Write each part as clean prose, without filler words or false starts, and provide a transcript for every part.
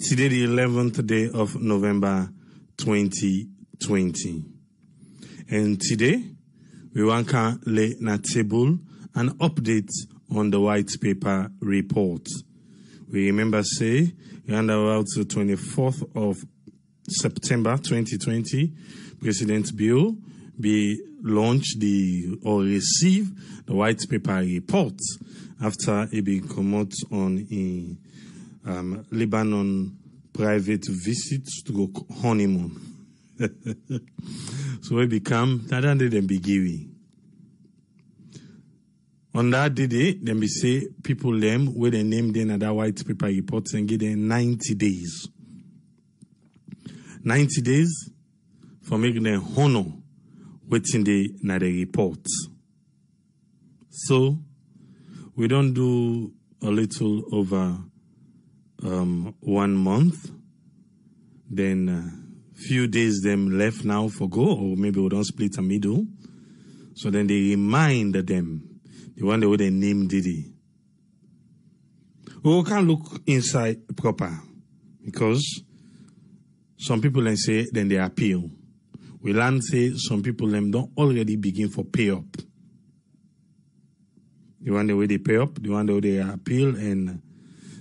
Today, the 11th day of November 2020. And today, we want to lay na table an update on the white paper report. We remember say, around about the 24th of September 2020, President Bill be launched or receive the white paper report after it be come out on a Lebanon private visit to go honeymoon. So it become that day them be giving. On that day, them be say people them where they name them that white paper reports and give them 90 days. 90 days for making them honor waiting the na the report. So we don't do a little over 1 month, then few days them left now for go, or maybe we don't split a middle. So then they remind them, the one that they name Didi. We can look inside proper, because some people then say, then they appeal. We learn say some people them don't already begin for pay up. The one the way they pay up, the one the way they appeal, and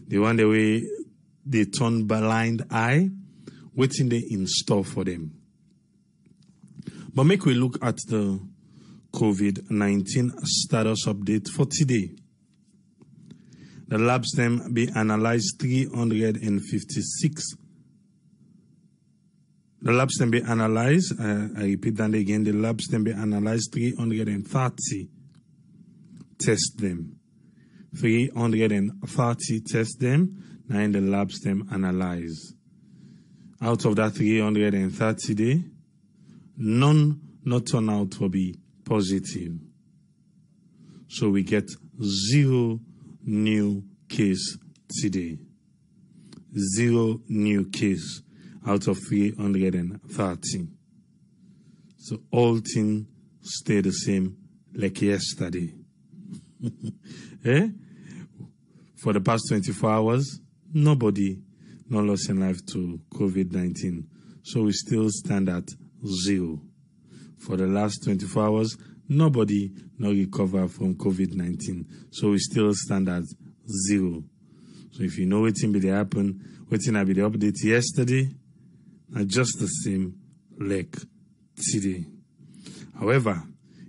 the one the way they turn blind eye, waiting they in store for them. But make we look at the COVID-19 status update for today. The labs them be analyzed 356. The labs them be analyzed, I repeat that again, the labs them be analyzed 330. Test them. 330 test them, now in the labs them analyze. Out of that 330 day, none not turn out to be positive. So we get 0 new case today. 0 new case out of 330. So all things stay the same like yesterday. For the past 24 hours, nobody no loss in life to COVID-19. So we still stand at 0. For the last 24 hours, nobody no recover from COVID-19. So we still stand at 0. So if you know what be the happen, what be the update yesterday, are just the same like today. However,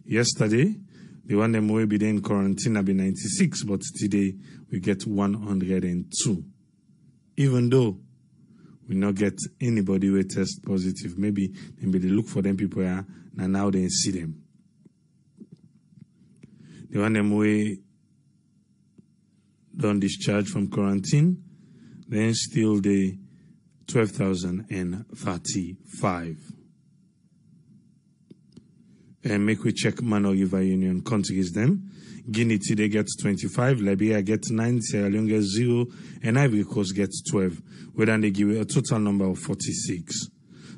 yesterday, the one them will be in quarantine will be 96, but today we get 102. Even though we not get anybody who test positive, maybe they look for them people here, and now they see them. The one them way don't discharge from quarantine, then still the 12,035. And make we check Mano River Union countries them. Guinea today gets 25, Liberia gets 9, Sierra Leone gets 0, and Ivory Coast gets 12. Where then they give a total number of 46.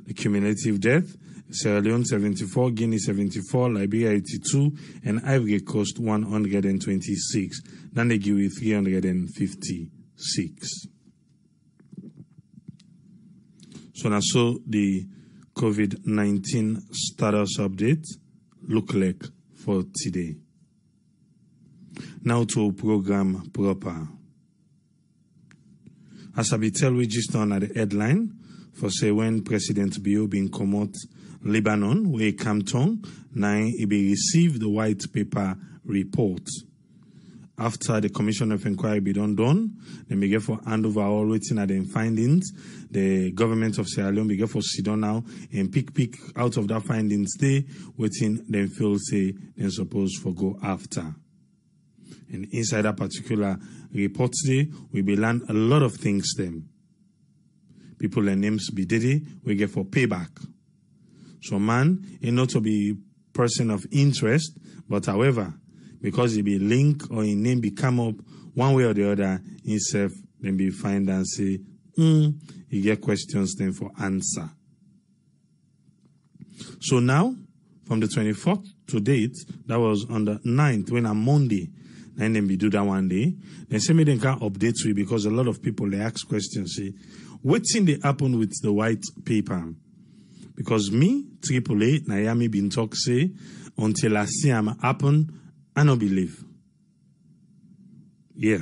The cumulative death, Sierra Leone 74, Guinea 74, Liberia 82, and Ivory Coast 126. Then they give you 356. So now so the COVID-19 status update look like for today. Now to program proper. As I be tell we just on at the headline for say when President Bill been come out Lebanon where Campton now he be received the white paper report. After the Commission of Inquiry be done, then we get for handover all waiting at the findings. The government of Sierra Leone be get for sit down now and pick out of that findings they waiting then feel say they're supposed for go after. And inside that particular report today, we be learn a lot of things them. People their names be Diddy, we get for payback. So man, it not to be person of interest, but however, because he be link or his name be come up one way or the other, himself then be find and say, you get questions then for answer. So now, from the 24th to date, that was on the 9th, when on Monday, And then we do that one day. Then say me then can update you because a lot of people they ask questions. Say, what's in the happen with the white paper? Because me, AAA, Naomi been talk say, until I see them happen, I don't believe. Yeah.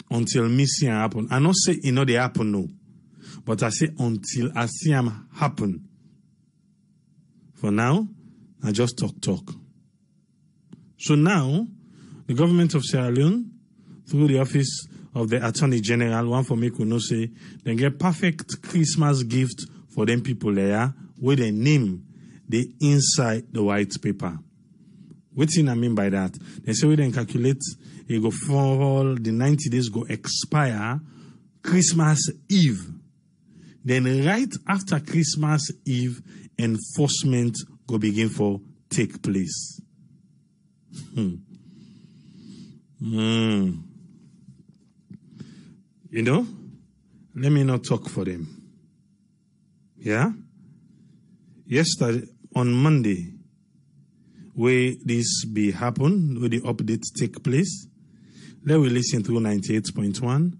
Until me see them happen. I not say, they happen, no. But I say, until I see them happen. For now, I just talk. So now, the government of Sierra Leone, through the office of the Attorney General, one for me could not say, they get perfect Christmas gift for them people there, where they name the inside the white paper. What thing I mean by that? They say we then calculate, it go fall, the 90 days go expire Christmas Eve. Then right after Christmas Eve, enforcement go begin for take place. You know, let me not talk for them. Yeah? Yesterday, on Monday, where this be happen, where the updates take place, let we listen to 98.1,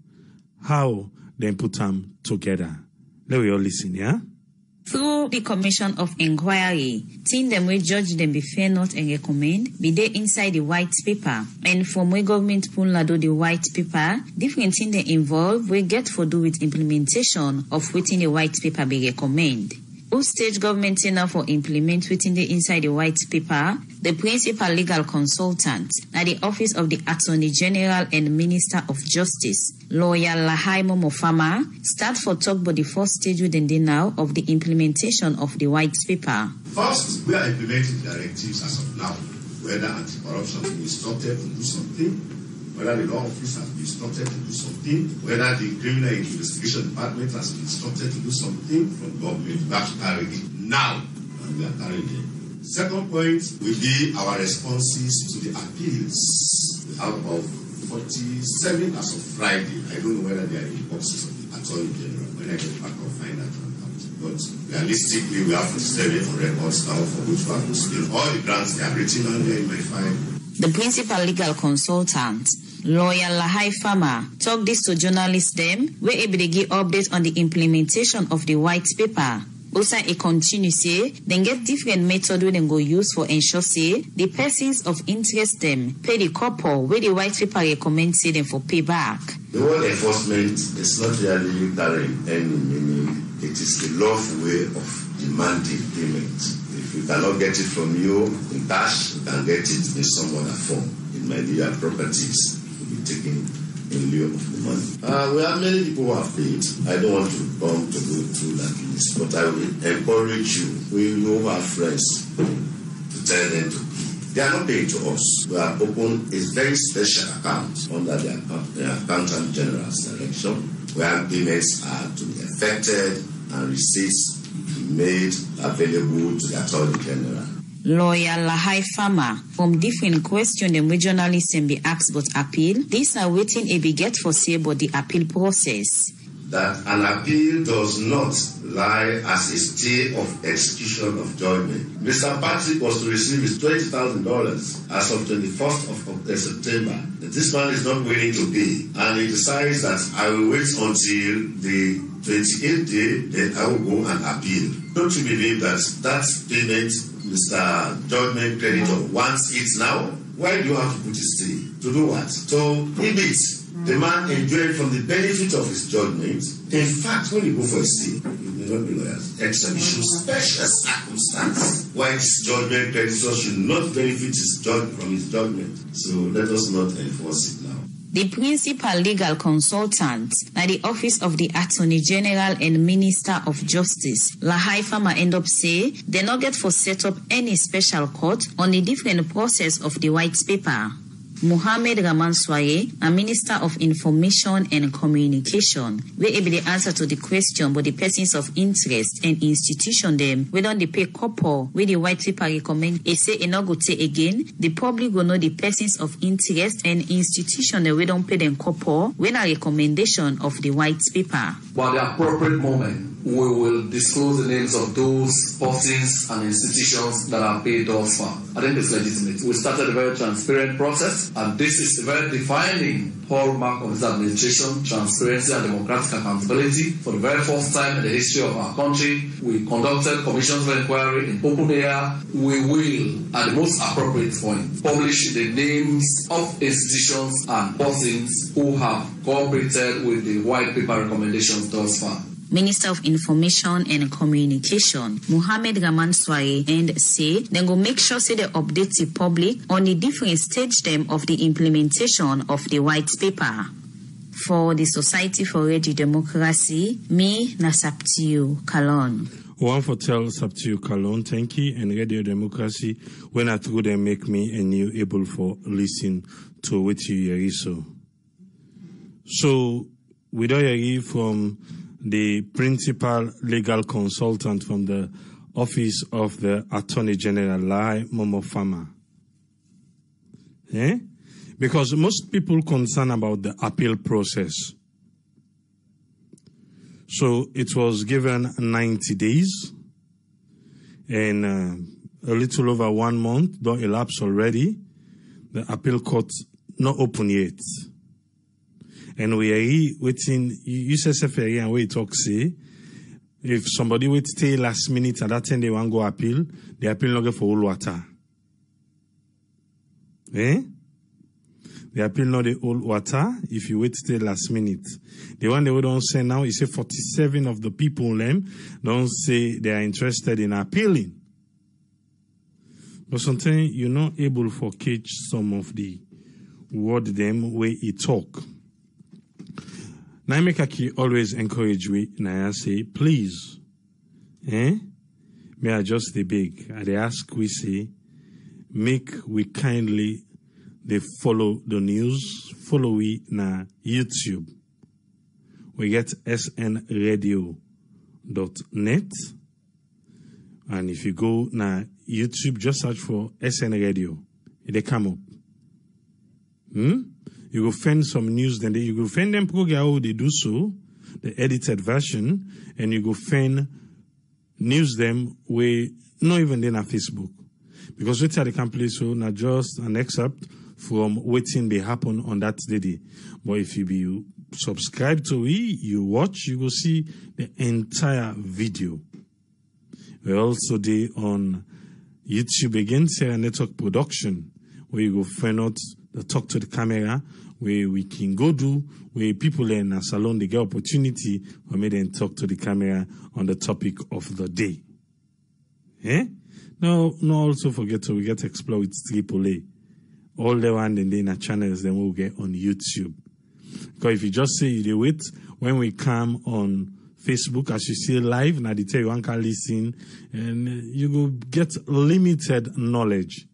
how they put them together. Let we all listen, yeah? Through the Commission of Inquiry, team them we judge them be fair not and recommend, be they inside the white paper. And from where government pull lado the white paper, different thing they involve we get for do with implementation of within the white paper be recommend. Who stage government now for implement within the inside the white paper, the principal legal consultant at the office of the Attorney General and Minister of Justice, Lawyer Lahaimo Mofama, start for talk about the first stage within the now of the implementation of the white paper. First, we are implementing directives as of now, whether anti-corruption will be instructed to do something, whether the law office has been instructed to do something, whether the criminal investigation department has been instructed to do something from government. We have to carry it now, and we are carrying it. Second point will be our responses to the appeals. Out of 47 as of Friday, I don't know whether they are in the boxes of the Attorney General. When I get back, I'll find that one out. But realistically, we have 47 on records now for which one to still all the grants they are written on there in my file. The principal legal consultant, Lawyer Lahai Farmer, talk this to journalists them, where able to give updates on the implementation of the white paper. Also, it continue say, then get different method where they go use for ensure say, the persons of interest them pay the couple where the white paper recommend say them for payback. The word enforcement is not really carrying any meaning. It is the lawful way of demanding payment. If you cannot get it from you in cash, you can get it in some other form. It might be your properties to be taken in lieu of the money. We have many people who have paid. I don't want to go through that list, but I will encourage you. We know our friends to tell them to pay. They are not paying to us. We have opened a very special account under the Accountant General's direction, where payments are to be effected and receipts made available to the Attorney General. Lawyer Lahai Farmer, from different questions the journalists can be asked about appeal, these are waiting a be get for say about the appeal process. That an appeal does not lie as a stay of execution of judgment. Mr. Patrick was to receive his $20,000 as of 21st of September. This man is not willing to pay, and he decides that I will wait until the 28th day, then I will go and appeal. Don't you believe that payment, Mr. Judgment Creditor, wants it now? Why do you have to put a stay? To do what? To prohibit the man enjoying from the benefit of his judgment. In fact, when you go for a stay, you may not be lawyers. Exhibition special circumstance why this judgment creditor should not benefit from his judgment. So let us not enforce it now. The principal legal consultant at the office of the Attorney General and Minister of Justice, Lahai Farmer, end up say they not get for set up any special court on the different process of the white paper. Mohamed Ramanswaye, a Minister of Information and Communication, where be the answer to the question but the persons of interest and institution them, we don't pay couple, where the white paper recommend, it say no go take again, the public will know the persons of interest and institution that we don't pay them couple, when a recommendation of the white paper. By the appropriate moment, we will disclose the names of those persons and institutions that are paid thus far. I think it's legitimate. We started a very transparent process, and this is a very defining hallmark of this administration: transparency and democratic accountability. For the very first time in the history of our country, we conducted commissions of inquiry in open air. We will, at the most appropriate point, publish the names of institutions and persons who have cooperated with the white paper recommendations thus far. Minister of Information and Communication, Mohamed Ramanswaye, and say they go make sure say they update the public on the different stage them of the implementation of the white paper. For the Society for Radio Democracy, me na Saptiu Kalon. One for tell Saptiu Kalon, thank you, and Radio Democracy, when I through them make me and you able for listen to what you hear So we don't hear from the principal legal consultant from the Office of the Attorney General, Lai Momofama. Because most people concerned about the appeal process. So it was given 90 days, and a little over 1 month don't elapse already. The appeal court not open yet. And we are waiting, you say and we talk say, if somebody wait stay last minute and that time they want go appeal, the appeal not get for all water. The appeal not the old water if you wait stay last minute. The one they don't say now is say 47 of the people them don't say they are interested in appealing. But sometimes you're not able to catch some of the word them where he talk. Naimekaki always encourage we, Naya say, please, may I just the big. I ask we say, make we kindly they follow the news, follow we na YouTube. We get snradio.net, and if you go na YouTube, just search for SN Radio, they come up. You go find some news, then you go find them program how they do so, the edited version, and you go find news them where not even then on Facebook. Because what are the complete so not just an excerpt from waiting they happen on that day. But if you be subscribe to it, you watch, you go see the entire video. We're also there on YouTube again, Sarah Network Production, where you go find out the talk to the camera, where we can go do, where people in a salon, they get opportunity, or maybe then talk to the camera on the topic of the day. No, also forget to we get Explore with AAA. All the one and then channels, then we'll get on YouTube. Because if you just say you wait, when we come on Facebook, as you see live, now they tell you one can listen, and you will get limited knowledge.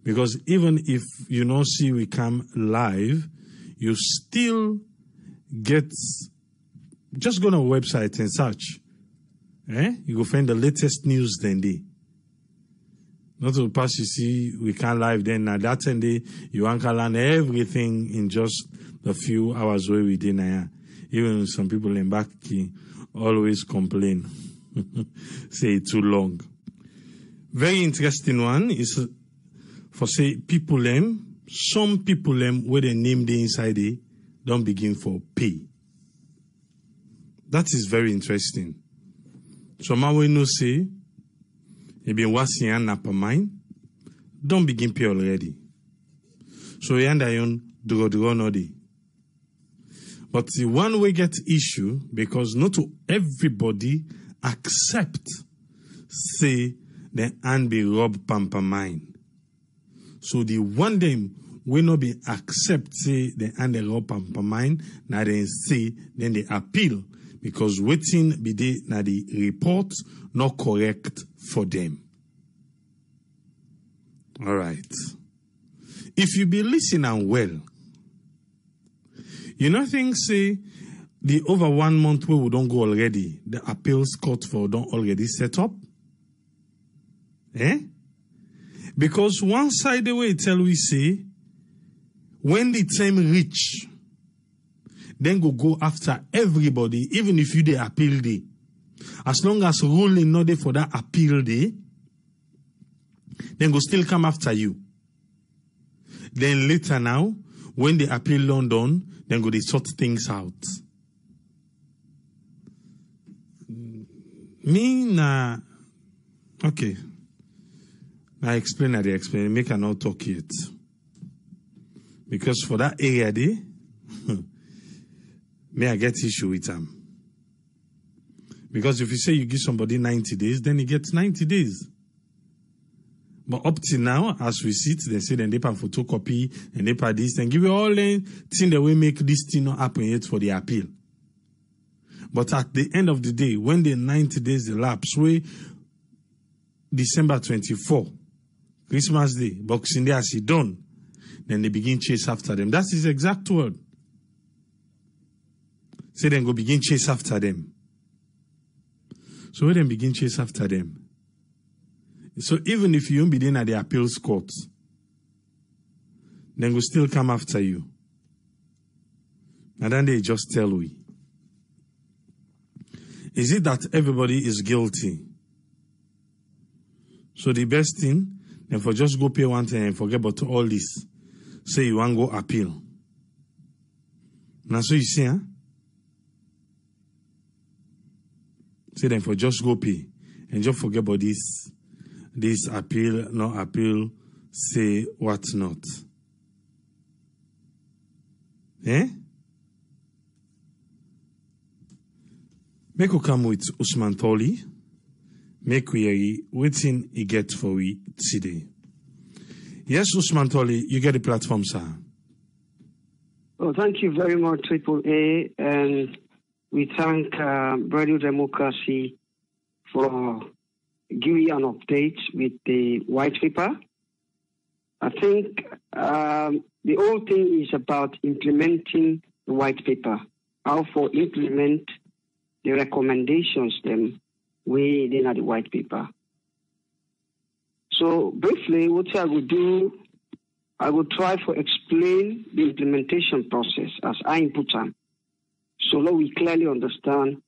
Because even if you don't see we come live, you still get, just go on our website and search. You go find the latest news then day. Not to pass you see we can live then now that and day you want to learn everything in just the few hours where we did now. Even some people in back always complain. Say it too long. Very interesting one is for say people some people where they name the inside they don't begin for pay. That is very interesting. So my way no say been what's in upper mind, don't begin pay already. So you and I own do no day. But the one way get issue because not to everybody accept say the and be rob pamper mine. So the one them will not be accept say the and the rob pamper mine, now then say then they appeal because waiting be they na the report not correct for them. All right. if you be listening well, you know things say the over 1 month where we don't go already, the appeals court for don't already set up. Because one side the way tell we say, when the time reach, then go after everybody, even if you the appeal day. As long as ruling not there for that appeal day, then go still come after you. Then later now, when the appeal London, then go they sort things out. Okay. I explain. Make I not talk yet. Because for that area day, may I get issue with them. Because if you say you give somebody 90 days, then he gets 90 days. But up till now, as we sit, they say then they pay photocopy and they pay this and give you all the thing that will make this thing not happen yet for the appeal. But at the end of the day, when the 90 days elapse, we December 24, Christmas Day, Boxing Day as he done, then they begin chase after them. That's his exact word. Say then go begin chase after them. So we then begin chase after them. So even if you won't be there at the appeals court, then we'll still come after you. And then they just tell we. Is it that everybody is guilty? So the best thing, then for just go pay one thing and forget about all this. Say you want to go appeal. Now so you see, huh? Say then for just go pay and just forget about this appeal, no appeal, say what not. Make we come with Usman Toli. Make we hear waiting he get for we today. Yes, Usman Toli, you get the platform, sir. Well, thank you very much, Triple A, and we thank Radio Democracy for giving an update with the white paper. I think the whole thing is about implementing the white paper, how to implement the recommendations them within the white paper. So briefly, what I would do, I would try to explain the implementation process as I input them, so that we clearly understand,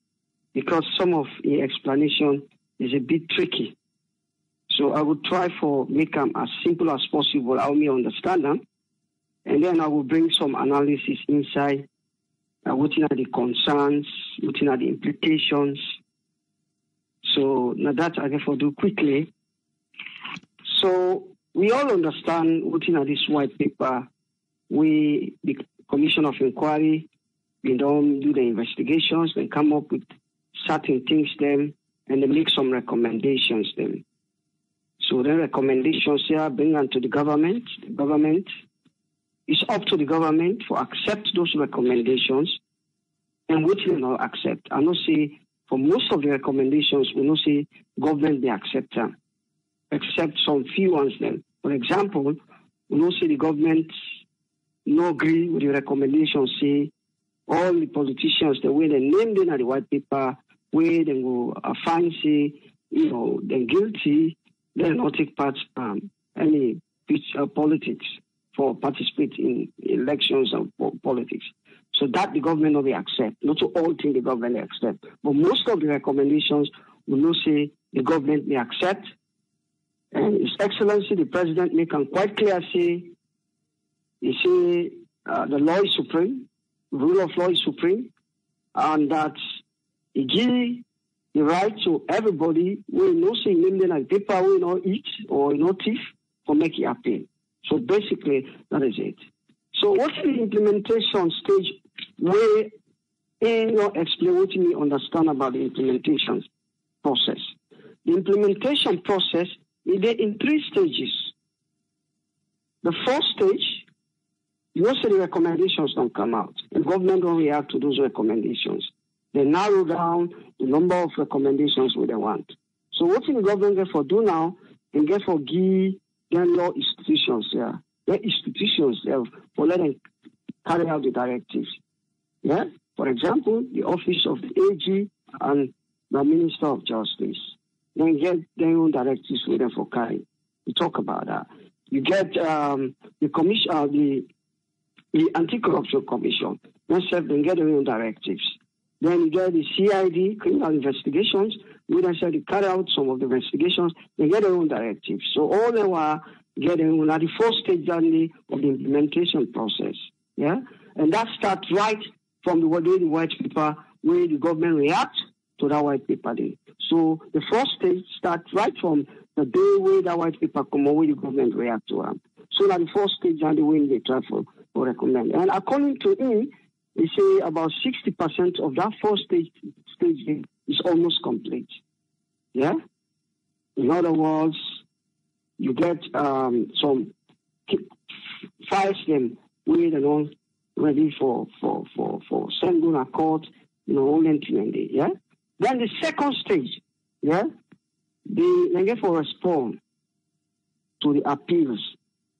because some of the explanation is a bit tricky. So I would try for make them as simple as possible, how me understand them, and then I will bring some analysis inside, looking at the concerns, looking at the implications. So now that I therefore do quickly. So we all understand, looking at this white paper, the Commission of Inquiry, we don't do the investigations, they come up with certain things then, and they make some recommendations then. So the recommendations here bring on to the government. The government, it's up to the government to accept those recommendations, and what will not accept. I know say for most of the recommendations, we know say government may accept them, except some few ones then. For example, we know say the government no agree with the recommendations, say all the politicians, the way they named in the white paper, where they go find, say, they're guilty, they not take part any politics for participate in elections and politics. So that the government will accept. Not to all things the government will accept, but most of the recommendations will not say the government may accept. And His Excellency the President make them quite clear, say, he say the law is supreme, rule of law is supreme, and that he give the right to everybody who no say name and paper who no eat or no thief for make it appeal. So basically that is it. So what's the implementation stage where explain what you understand about the implementation process? The implementation process is in 3 stages. The first stage, most of the recommendations don't come out. The government don't react to those recommendations. They narrow down the number of recommendations we they want. So what the government get for do now, and get for give them law institutions here. get institutions there for letting carry out the directives. Yeah? For example, the office of the AG and the Minister of Justice. Then get their own directives with them for carrying. We talk about that. You get the commission, the Anti-Corruption Commission. Then get their own directives. Then you get the CID, criminal investigations. We then said they carry out some of the investigations. They get their own directives. So all they were getting at the first stage only of the implementation process. Yeah, and that starts right from the white paper where the government reacts to that white paper day. So the first stage starts right from the day where that white paper come out, where the government react to them. So that the first stage and the way they try for recommend. And according to him, they say about 60% of that first stage is almost complete. Yeah? In other words, you get some files them where they don't ready for sending a court, only yeah? Then the second stage, yeah, they get for respond to the appeals.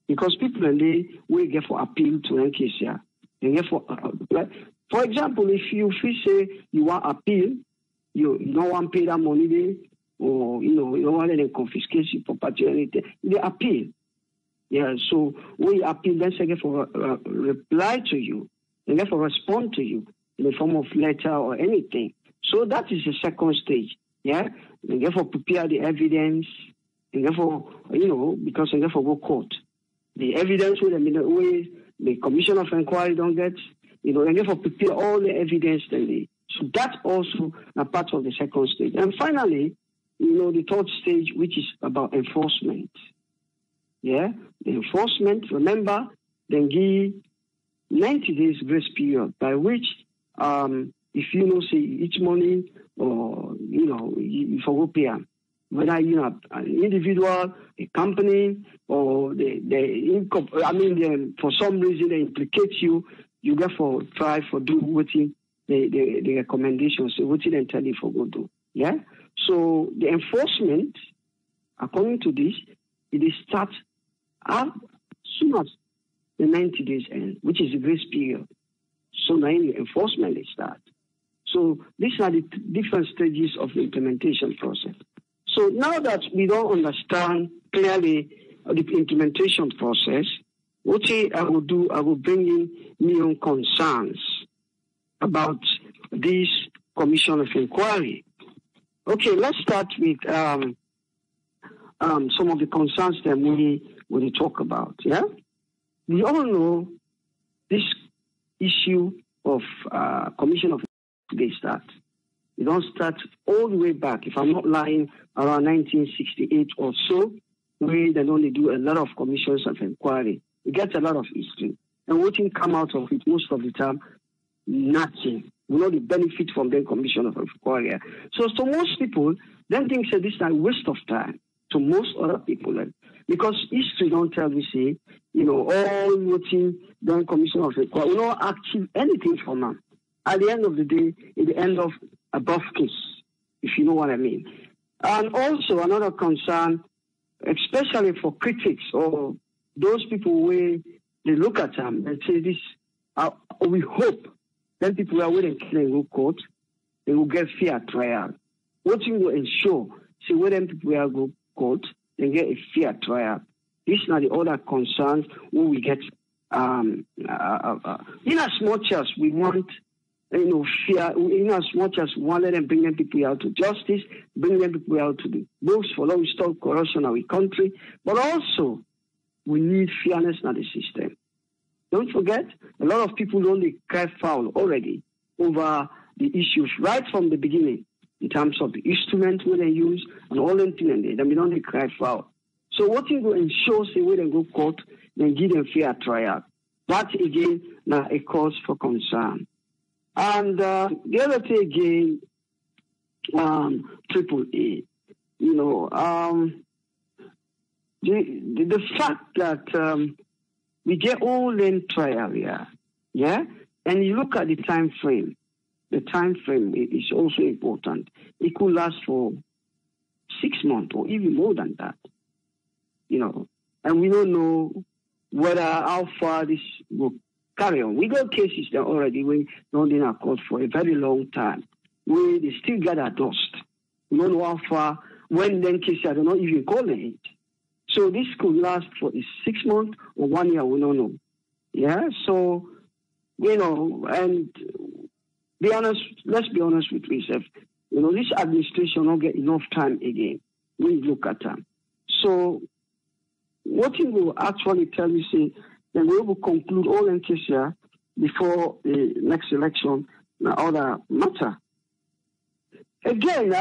Because people will get for appeal to an case here. They get for example, if you say you want appeal, you don't want to pay that money there, or you don't want to confiscate your property or anything, they appeal. Yeah, so when you appeal, then they get for reply to you, they get for respond to you in the form of letter or anything. So that is the second stage. Yeah, they get for prepare the evidence, they get for because they get for go court. The evidence will the commission of inquiry don't get, they get for prepare all the evidence so that's also a part of the second stage. And finally, the third stage, which is about enforcement. Yeah, the enforcement, remember, then give 90 days grace period by which if say each money or you forgo pay them. Whether an individual, a company, or for some reason they implicate you, you get for try for do what the recommendations, what they tell you for go do. Yeah. So the enforcement, according to this, it starts as soon as the 90 days end, which is the grace period. So now the enforcement is start. So these are the different stages of the implementation process. So now that we don't understand clearly the implementation process, what I will do, I will bring in my own concerns about this commission of inquiry. Okay, let's start with some of the concerns that we talk about. Yeah, we all know this issue of commission of they start. It don't start all the way back, if I'm not lying, around 1968 or so, where they only do a lot of commissions of inquiry. We get a lot of history. And what can come out of it most of the time? Nothing. We know the benefit from the commission of inquiry. So to most people, then think that this is a waste of time. To most other people, because history don't tell me, say, all voting done commission of inquiry, we don't achieve anything from them. At the end of the day, it end of above case, if you know what I mean. And also another concern, especially for critics or those people where they look at them and say this, we hope then people are willing to go court, they will get fair trial. What you will ensure, see when people will go court, they get a fair trial. These are the other concerns where we get, in as much as we want, fear, in as much as we want them bring them people out to justice, bring them people out to the books for long stop corruption in our country, but also we need fairness in the system. Don't forget, a lot of people only cry foul already over the issues right from the beginning in terms of the instrument where they use and all them things. They don't only cry foul. So what you go ensure, say, where they go court, then give them fair trial. That again, now a cause for concern. And the other thing again, AAA, the fact that we get all in trial here, yeah, and you look at the time frame. The time frame is also important. It could last for 6 months or even more than that, and we don't know whether how far this will carry on. We got cases that already we don't in our court for a very long time. They still gather dust. We don't know how far, when then cases are not even calling it. So this could last for 6 months or 1 year, we don't know. Yeah, so, and let's be honest with ourselves. This administration don't get enough time again when you look at them. So, what it will actually tell you, say, then we will conclude all in case here before the next election, and other matter. Again,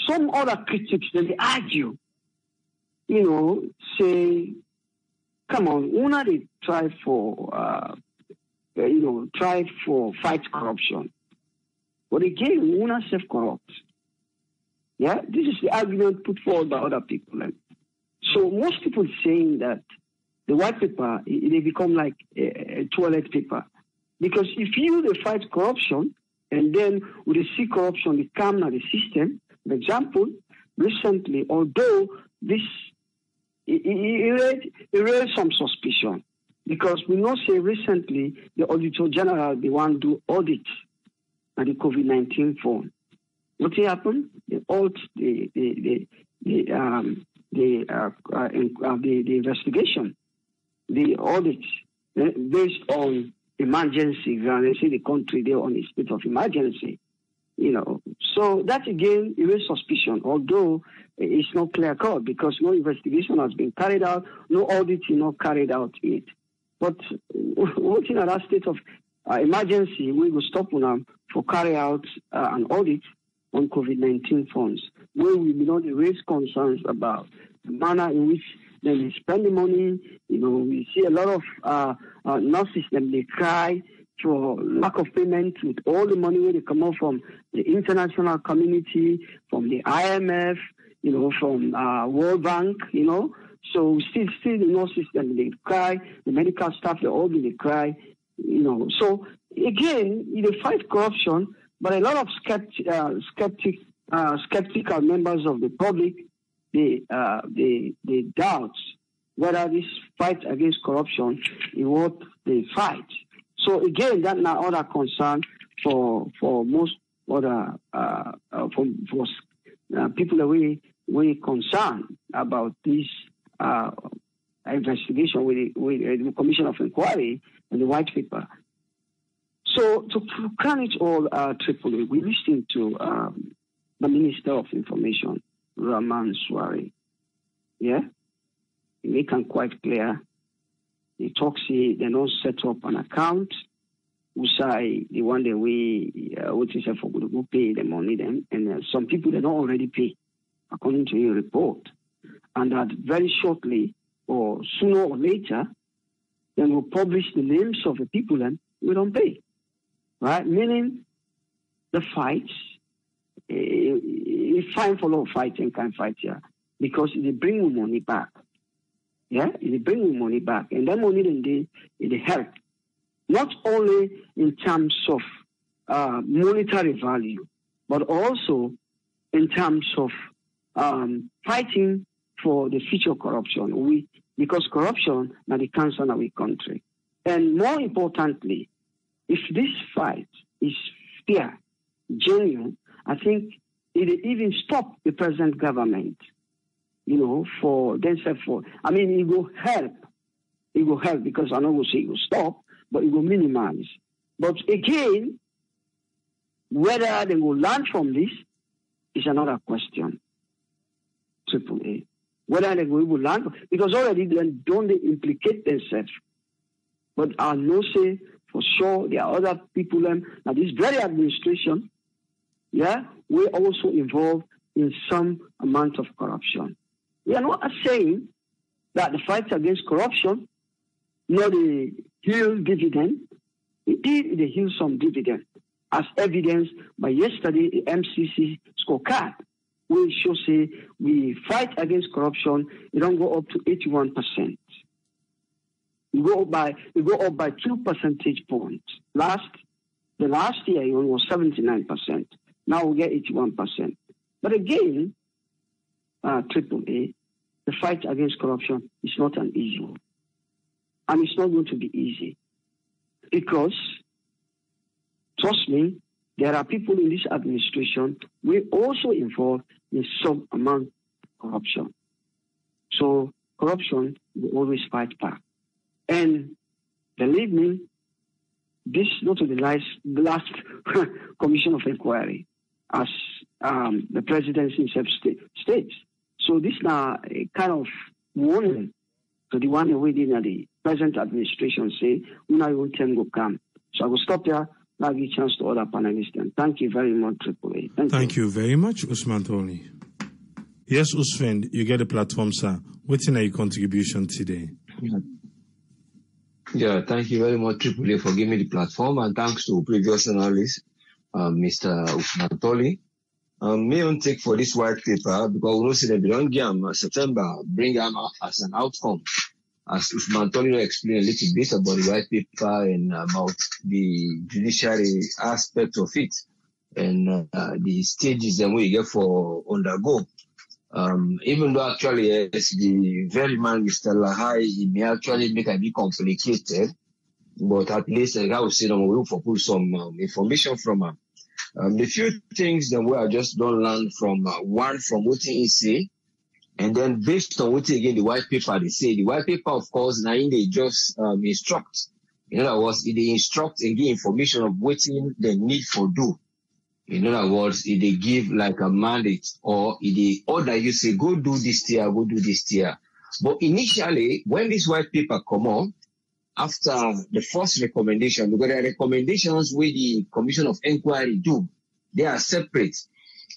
some other critics, they argue, say, come on, una they try for fight corruption. But again, una self-corrupt. Yeah, this is the argument put forward by other people. So most people saying that the white paper, they become like a toilet paper. Because if you they fight corruption, and then with the see corruption, they come at the system. For example, recently, although this, it raised some suspicion. Because we know say recently, the Auditor General, they want to do audit at the COVID-19 fund. What happened? They halt the investigation, the audit, based on emergency. And they say the country they're on a state of emergency. So that again is suspicion. Although it's not clear cut because no investigation has been carried out, no audit is not carried out yet. But working at that state of emergency, we will stop on them for carry out an audit on COVID-19 funds, where we raise concerns about the manner in which they spend the money. We see a lot of nurses, they cry for lack of payment with all the money they come out from the international community, from the IMF, from World Bank, So we still the nurses, they cry, the medical staff, they all they cry, So again, they fight corruption, but a lot of skeptical members of the public, they doubt whether this fight against corruption is what they fight. So again, that's now other concern for most other for people that we concerned about this investigation with the Commission of Inquiry and the White Paper. So to crown it all, Tripoli, we listened to the Minister of Information, Rahman Swari. Yeah, he make it quite clear. He talks. They don't set up an account. We say the one that what is for go pay the money them, and some people they don't already pay, according to your report, and that very shortly or sooner or later, then we'll publish the names of the people and we don't pay. Right? Meaning the fights, it's fine for a lot of fighting, can't fight here, because they bring you money back. Yeah? They bring you money back. And that money then they help. Not only in terms of monetary value, but also in terms of fighting for the future corruption. Because corruption now the cancer in our country. And more importantly, if this fight is fair, genuine, I think it even stop the present government, for themselves. It will help. It will help because I don't will say it will stop, but it will minimize. But again, whether they will learn from this is another question. AAA. Whether they will learn, because already don't they implicate themselves. But I know say for sure there are other people now this very administration, yeah, we're also involved in some amount of corruption. We are not saying that the fight against corruption, not the yield dividend. Indeed, they yield some dividend, as evidenced by yesterday the MCC scorecard, which shows say we fight against corruption. It don't go up to 81%. We go up by 2 percentage points. The last year it was 79%. Now we get 81%. But again, AAA, the fight against corruption is not an issue. And it's not going to be easy. Because, trust me, there are people in this administration who are also involved in some amount of corruption. So corruption will always fight back. And believe me, this is not the last commission of inquiry, as the presidency himself states. So this now a kind of warning to the one within the present administration say, "Una your time go come." So I will stop there. Now give a chance to other panelists. And thank you very much, AAA. Thank you very much, Usman Tony. Yes, Usman, you get a platform, sir. What's in your contribution today? Yeah, thank you very much, AAA, for giving me the platform, and thanks to previous analyst, Mr. Usman Tony. Me on take for this white paper because we know that we don't give September, bring them as an outcome. As Usman Tony explained a little bit about the white paper and about the judiciary aspect of it and the stages that we get for undergo. Even though actually, yes, the very man, Mr. Lahai, he may actually make it be complicated, but at least I would say that we will pull some information from him. The few things that we are just don't learn from one from what he say, and then based on what again the white paper they say. The white paper, of course, now they just instruct. In other words, they instruct and give information of what they need for do. In other words, if they give like a mandate or if they order you say, go do this here, go do this here. But initially, when this white paper come on, after the first recommendation, because the recommendations where the Commission of Inquiry do, they are separate.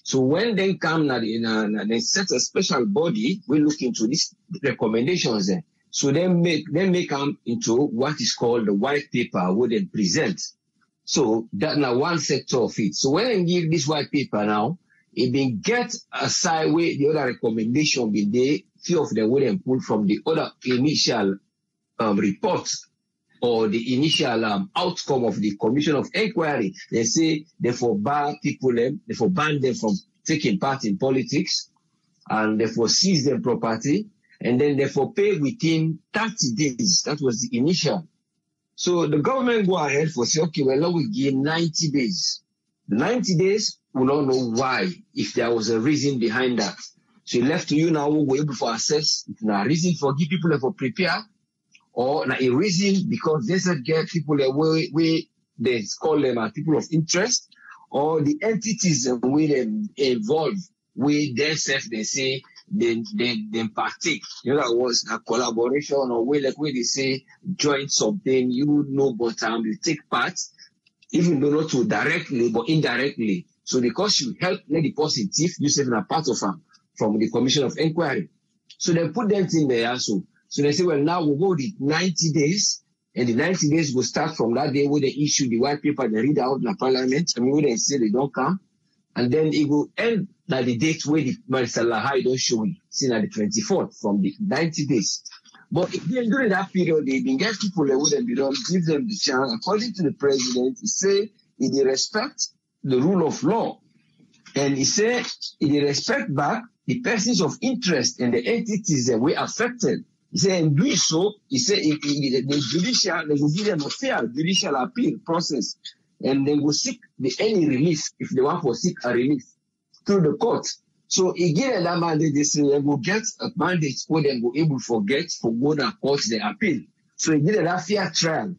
So when they come and they set a special body, we look into these recommendations then. So they may come into what is called the white paper where they present. So that now one sector of it. So when they give this white paper now, it been get aside where the other recommendation be there, few of them will then pull from the other initial reports or the initial outcome of the Commission of Inquiry. They say they forbade people, they forbade them from taking part in politics, and therefore seize their property, and then therefore pay within 30 days. That was the initial. So the government go ahead for say, okay, well, now we give 90 days. The 90 days, we don't know why, if there was a reason behind that. So left to you now, we're able to assess if there a reason for give people for prepare, or a reason because they said get people where they call them as people of interest, or the entities where they involve, where themselves they say they partake. In other words, a collaboration or where they say join something, you know, but you take part, even though not to directly but indirectly. So because you help let the positive, you say a part of them from the Commission of Inquiry. So they put them in there also. So they say, well, now we'll go the 90 days, and the 90 days will start from that day where they issue the white paper, they read out in the parliament, and when they say they don't come, and then it will end at the date where the Mr. Lahai don't show it, seen at the 24th from the 90 days. But again, during that period, they been get people that wouldn't be done, give them the chance. According to the president, he say they respect the rule of law, and he said they respect back the persons of interest and the entities that were affected. He said, in doing so, he said the judicial, they will give them a fair judicial appeal process, and they will seek any relief if they want to seek a relief through the court. So again, that mandate, they say they will get a mandate where they will able to get for go to court the appeal. So again, that fair trial.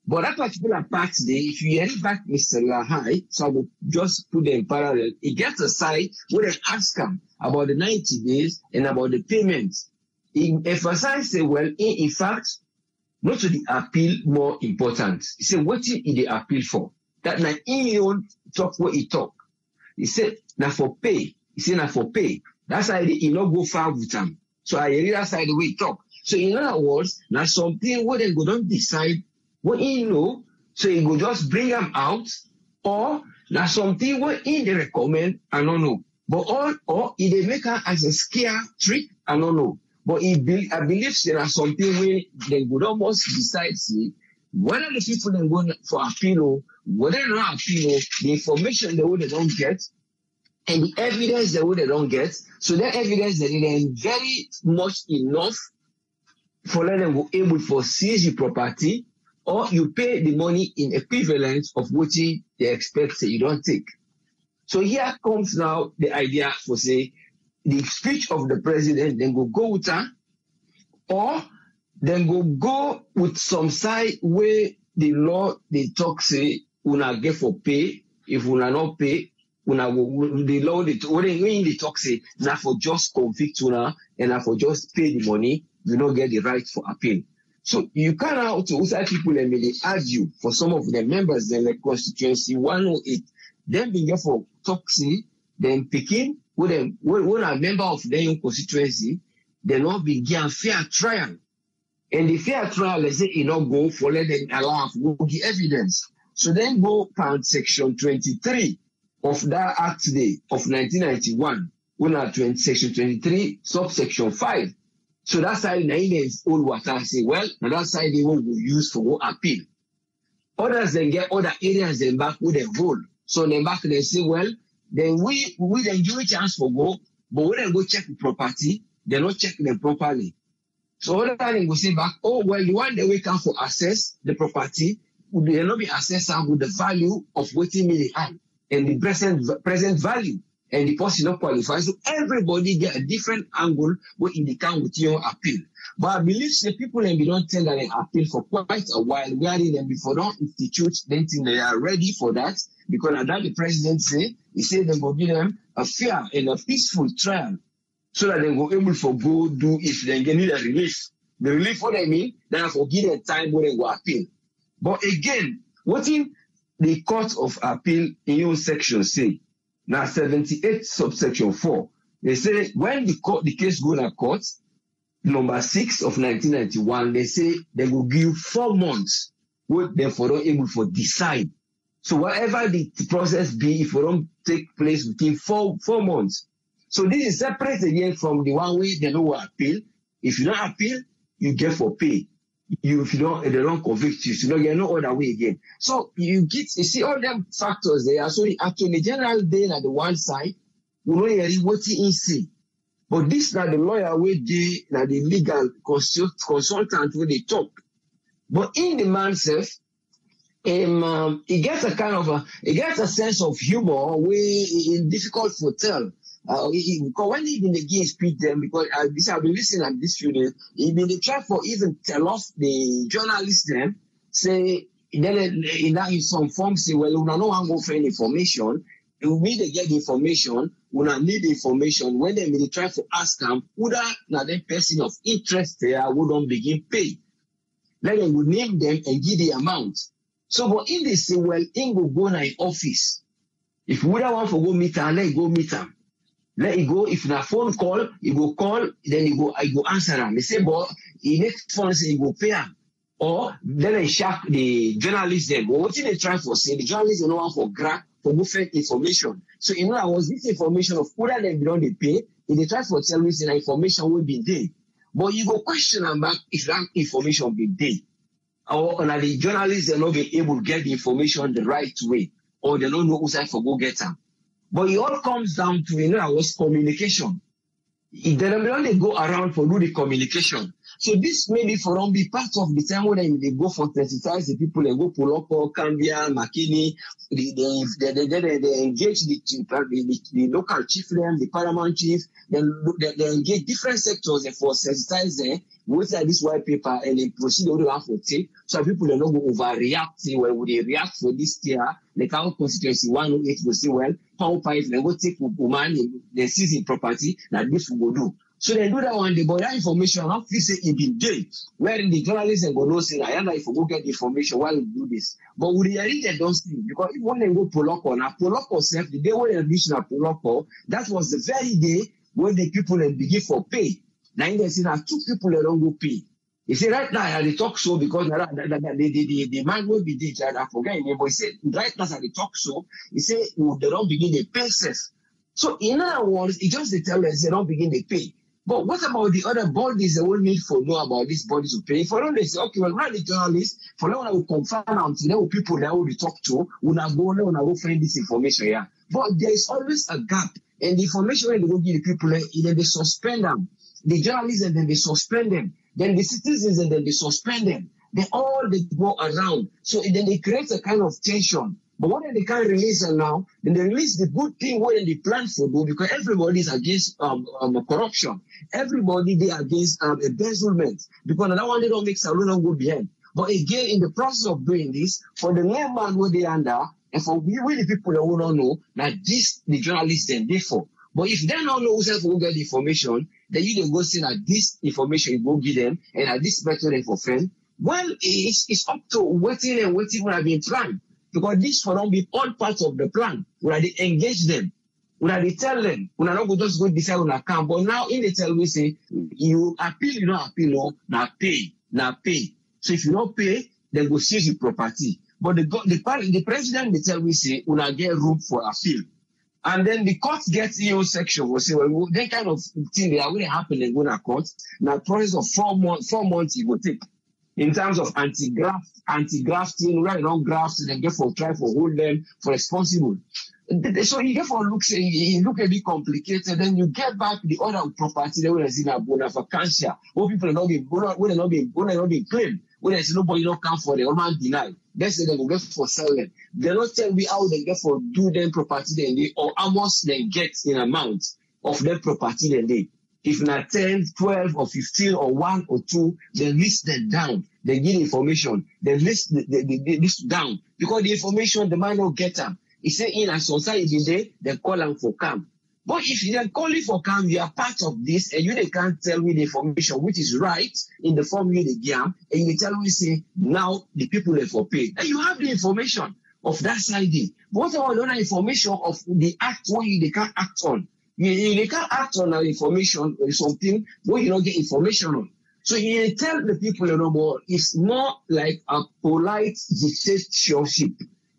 But that particular part there, if you hear back Mr. Lahai, so I will just put them in parallel, he gets a side where they ask him about the 90 days and about the payments. He emphasized, well, in fact, not to the appeal more important. He said, what is the appeal for? That now in own talk what he talk. He said, now for pay. He said, now for pay. That's why he not go far with him. So I read that side the way he talk. So in other words, now something where they go don't decide what he know, so he go just bring them out, or now something where he they recommend, I don't know. But or if they make her as a scare trick, I don't know. But I believe there are something where they would almost decide, see, whether the people then go for appeal, whether they don't appeal, the information they don't get, and the evidence they don't get. So that evidence that they very much enough for let them go able for seize the property, or you pay the money in equivalent of what they expect say you don't take. So here comes now the idea for say the speech of the president, then go with her, or then go with some side where the law they talk say una get for pay, if una not pay, una the law when they talk say na for just convict una and na for just pay the money, you don't get the right for appeal. So you can't out to outside people and they argue for some of the members in the constituency 108. Then being there for talk say, then picking with them when a member of their own constituency, they not be given fair trial. And the fair trial, let's say, you not go for let them allow go give evidence. So then go pound section 23 of that Act Day of 1991, when at section 23, subsection 5. So that side is all what I say, well, now that side they will use for appeal. Others then get other areas then back with a role. So then back they say, well, then we then give a chance for go, but we then go check the property, they not check them properly. So other time go say back, oh well, the one that we can for assess the property, would they not be assessed with the value of waiting million and the present value, and the person not qualified. So everybody get a different angle where in the count with your appeal. But I believe the people and we don't tell that they appeal for quite a while. We are in them before don't institute, then think they are ready for that, because now the president say, he said they will give them a fair and a peaceful trial, so that they go able for go do if they need a relief. The relief what I mean, then for give them time when they go appeal. But again, what in the Court of Appeal in your section say, now 78 subsection 4, they say when the case go to court, number 6 of 1991, they say they will give 4 months, what therefore don't able for decide. So whatever the process be, if it don't take place within 4 months. So this is separate again from the one way they don't appeal. If you don't appeal, you get for pay. If you don't, they don't convict you, so you don't get no other way again. So you see all them factors there. So the Attorney General then at the one side, we know what he say. But this now the lawyer where they now the legal consultant where they talk. But in the man self, he gets a kind of he gets a sense of humor where it's difficult to tell. Because when he been against speak them, because I've been listening at this few days, he been try for even tell off the journalists them, say, then in that in some form say, well, we don't go for any information. We need to get the information. We don't need the information. When they try to ask them, who that now the person of interest there who don't begin pay. Then they will name them and give the amount. So, but in they say, well, in go na in office. If we don't want to go meet her, let go meet her. Let it go. If na phone call, you go call, then I go answer them. They say, but he next phone say you go pay them. Or then I shock the journalists them. But what did they try for say? The journalists don't want for grab for fake information. So in other words, this information of whether they don't they pay, if they try for tell me the information will be there. But you go question them back if that information be there. Or the journalists they not be able to get the information the right way, or they don't know who's for go get them. But it all comes down to, communication. They don't go around for do the communication. So this maybe for them be part of the time when they go for sensitize the people, they go Puloko, Cambia, Makini, they engage the local chieftain, the paramount chief, they engage different sectors for sensitize them with this white paper and they proceed all the way for take. So people don't go overreact, well, would they react for this year? The county constituency 108 will say, well, power pipe, they go take woman, they seize the property, that this will go do. So they do that one day, but that information, how you say it been there, wherein the journalists and go no say, I don't know if we go get the information while we do this. But we really don't see, because if one they go Poloko, now Poloko self, the day when they reach na Poloko, that was the very day when the people they begin for pay. Now they say now 2 people they don't go pay. He said right now they talk so because the man will be there, I forget his name, but he said right now at the talk so, he said they don't begin the pay self. So in other words, it just they tell us they don't begin the pay. But what about the other bodies that will need to know about these bodies to pay? For them, they say, okay, well, write the journalists, for them, I will confirm out, there will people that will talk to, when I go find this information here. But there is always a gap. And the information when they go give the people, either they suspend them, the journalists, and then they suspend them. then the citizens and then they suspend them. They go around. So then it creates a kind of tension. But when they can't release it now, then they release the good thing when they plan for do, because everybody is against corruption. Everybody they against embezzlement. Because that one they don't make Salon go behind. But again, in the process of doing this, for the layman where they under, and for we the people that will not know, that this the journalists then they for. But if they don't know who's will get the information, then you can go see that this information you go give them, and that this better for friend. Well, it's up to waiting when have been planned. Because this for them be all parts of the plan. When they engage them, when they tell them, when I don't just go decide on account. But now in the tell we say, you appeal, you don't appeal, no, now pay. So if you don't pay, then go seize your property. But the president they tell we say, when I get room for appeal. And then the court gets EO section will say, well, that kind of thing they are going to happen and go to court. Now process of 4 months it will take. In terms of anti-grafting, where you don't graft, then get for try for hold them for responsible. So you get for look a bit complicated, then you get back the other property that was in a bona for cancer. What people are not being claimed. When they say nobody don't come for the old man deny. They say they will get for selling. They don't tell me how they get for do them property then they or how much they get in amount of their property then they. If not 10, 12, or 15, or 1 or 2, they list them down. They give information. They list down. Because the information, the man don't get them. He say in a society day, they call them for camp. But if you are calling for camp, you are part of this, and they can't tell me the information which is right in the form you they give, and you tell me, say, now the people are for pay. And you have the information of that side. But what about other information of the act where they can't act on? You can't act on information or something where you don't get information on. So you tell the people more, it's more like a polite dictatorship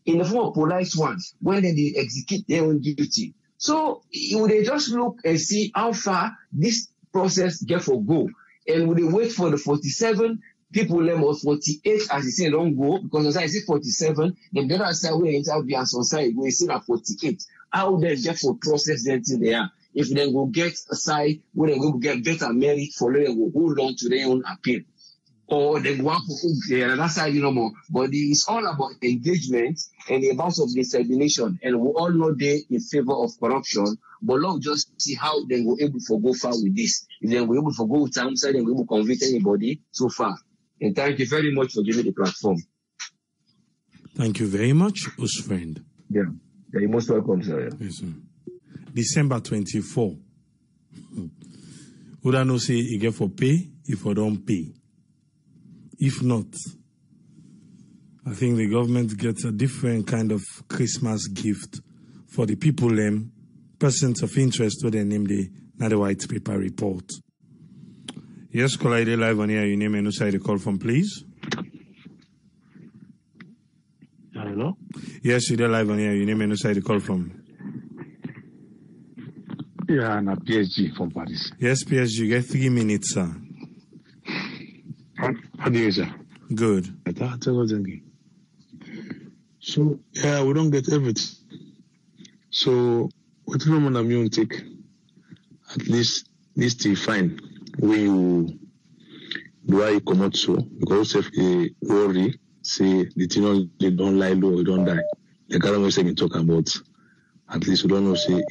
in the form of polite ones when they execute their own duty. So would they just look and see how far this process get for go? And would they wait for the 47 people them or 48 as they say don't go? Because as I say 47, then the other side where interview and society we see at 48. How they get for process them till they are. If they go get a side where they will get better merit for them, will hold on to their own appeal. Or they want to another side, more. But it's all about engagement and the amount of dissemination. And we all know they in favor of corruption. But Lord just see how they were able to go far with this. If they were able to go with some side, they were able to convict anybody so far. And thank you very much for giving the platform. Thank you very much, Us friend. Yeah. You're most welcome, sir. Yes, sir. December 24. Would I know say you get for pay if I don't pay? If not, I think the government gets a different kind of Christmas gift for the people persons of interest to the name the not the white paper report. Yes, caller, live on here. Your name and who side the call from, please. Hello? Yes, you're live on here. Your name and who side the call from. Yeah, I'm a PSG from Paris. Yes, PSG, you get 3 minutes, sir. How do you, sir? Good. So, yeah, we don't get everything. So, what do you want to take? At least this thing fine. When you do I come out so, because if you worry, say the thing they don't lie low, you don't die. The kind of thing you talk about, at least you don't know, say,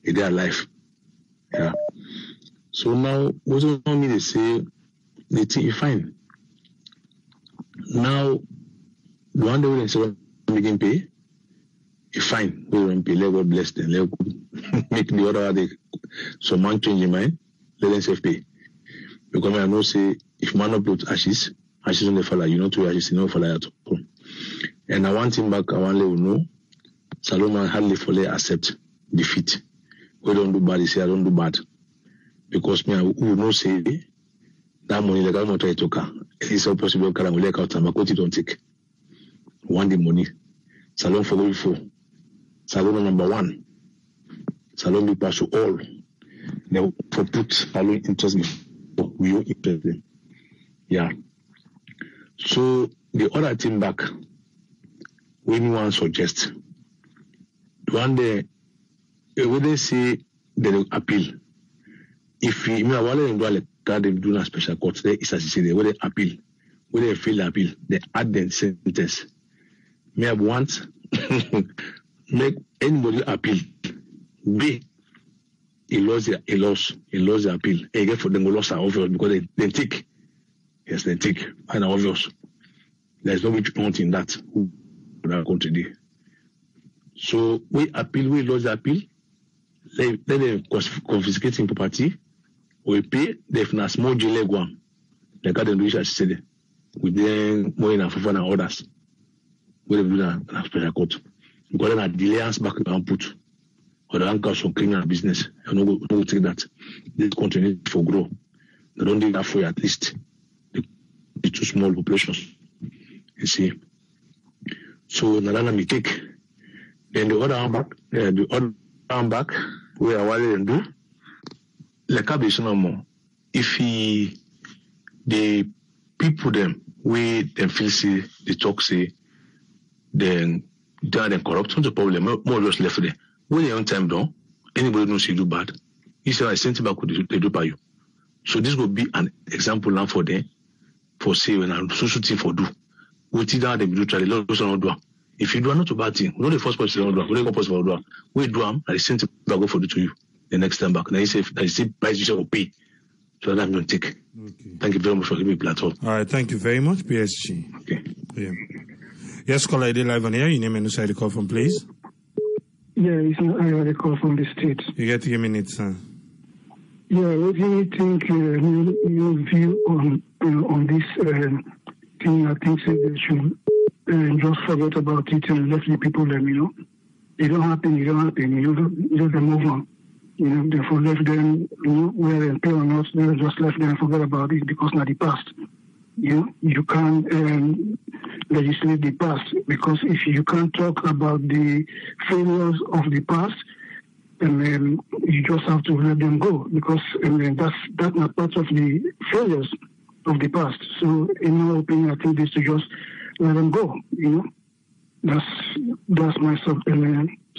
they are alive. Yeah. So now, what do you want me to say? The thing is fine. Now, the one day we say we can pay, it's fine. We will pay. Let God bless them. Let God make the other day. So man change your mind. Let them self pay. Because I know say if man not put ashes on the fire, you know to ashes, you know fire at all. And I want him back. I want to know. Salomon hardly fully accept defeat. We don't do bad. He say I don't do bad because me I will not say. That money, the government try to car. It's all possible. Can we out and Makoti don't take one the money. Salon for before. Salon number 1. Salon be pass to all. They for put salon interest before we will interest them. Yeah. So the other thing back, when you want to suggest, one day, when they say they will appeal, if we, I want to do that they do a special court, there is as you say, they will appeal. When they fail the appeal, they add the sentence. May I want make anybody appeal. B, he lost the appeal. Again, for them, loss are obvious because they take. Yes, they take. And obvious. There's no which point in that. Who would have gone today? So we appeal, we lose the appeal. Then they confiscating property. We pay. They've a small jail one. Like I do as said. With them more than 500 orders. We have done a special court. Because then a delay us back and put. Or the anchors for criminal business. And no go take that. They continue to grow. They don't need that for at least the two small populations. You see. So Nalana me take. Then the other arm back, we are willing and do. Like I be no more. If the people them we them feel say they talk say then they are corrupt, not the problem, more just left there. When you're on time down, anybody knows you do bad. You say I sent back what they do by you. So this will be an example now for them for say when I'm social thing for do. We did that they do try to not do. If you do not a bad thing, not the first person do, we don't possible do. We do and I sent back go for the to you the next time back. Now you say that is price you shall pay. So that I'm going to take. Okay. Thank you very much for giving me a platform. All right, thank you very much, PSG. Okay. Yeah. Yes, caller ID live on air. Your name and who the call from, please. Yeah, it's not I the call from the state. You get 3 minutes, sir. Yeah, what do you think your view on this thing? I think they should just forget about it and let the people them, It don't happen, just move on. Therefore let them, whether they pay or not, they just let them forget about it because not the past. You can't legislate the past because if you can't talk about the failures of the past, and then you just have to let them go because that's not part of the failures of the past. So in my opinion, I think they should just let them go. That's my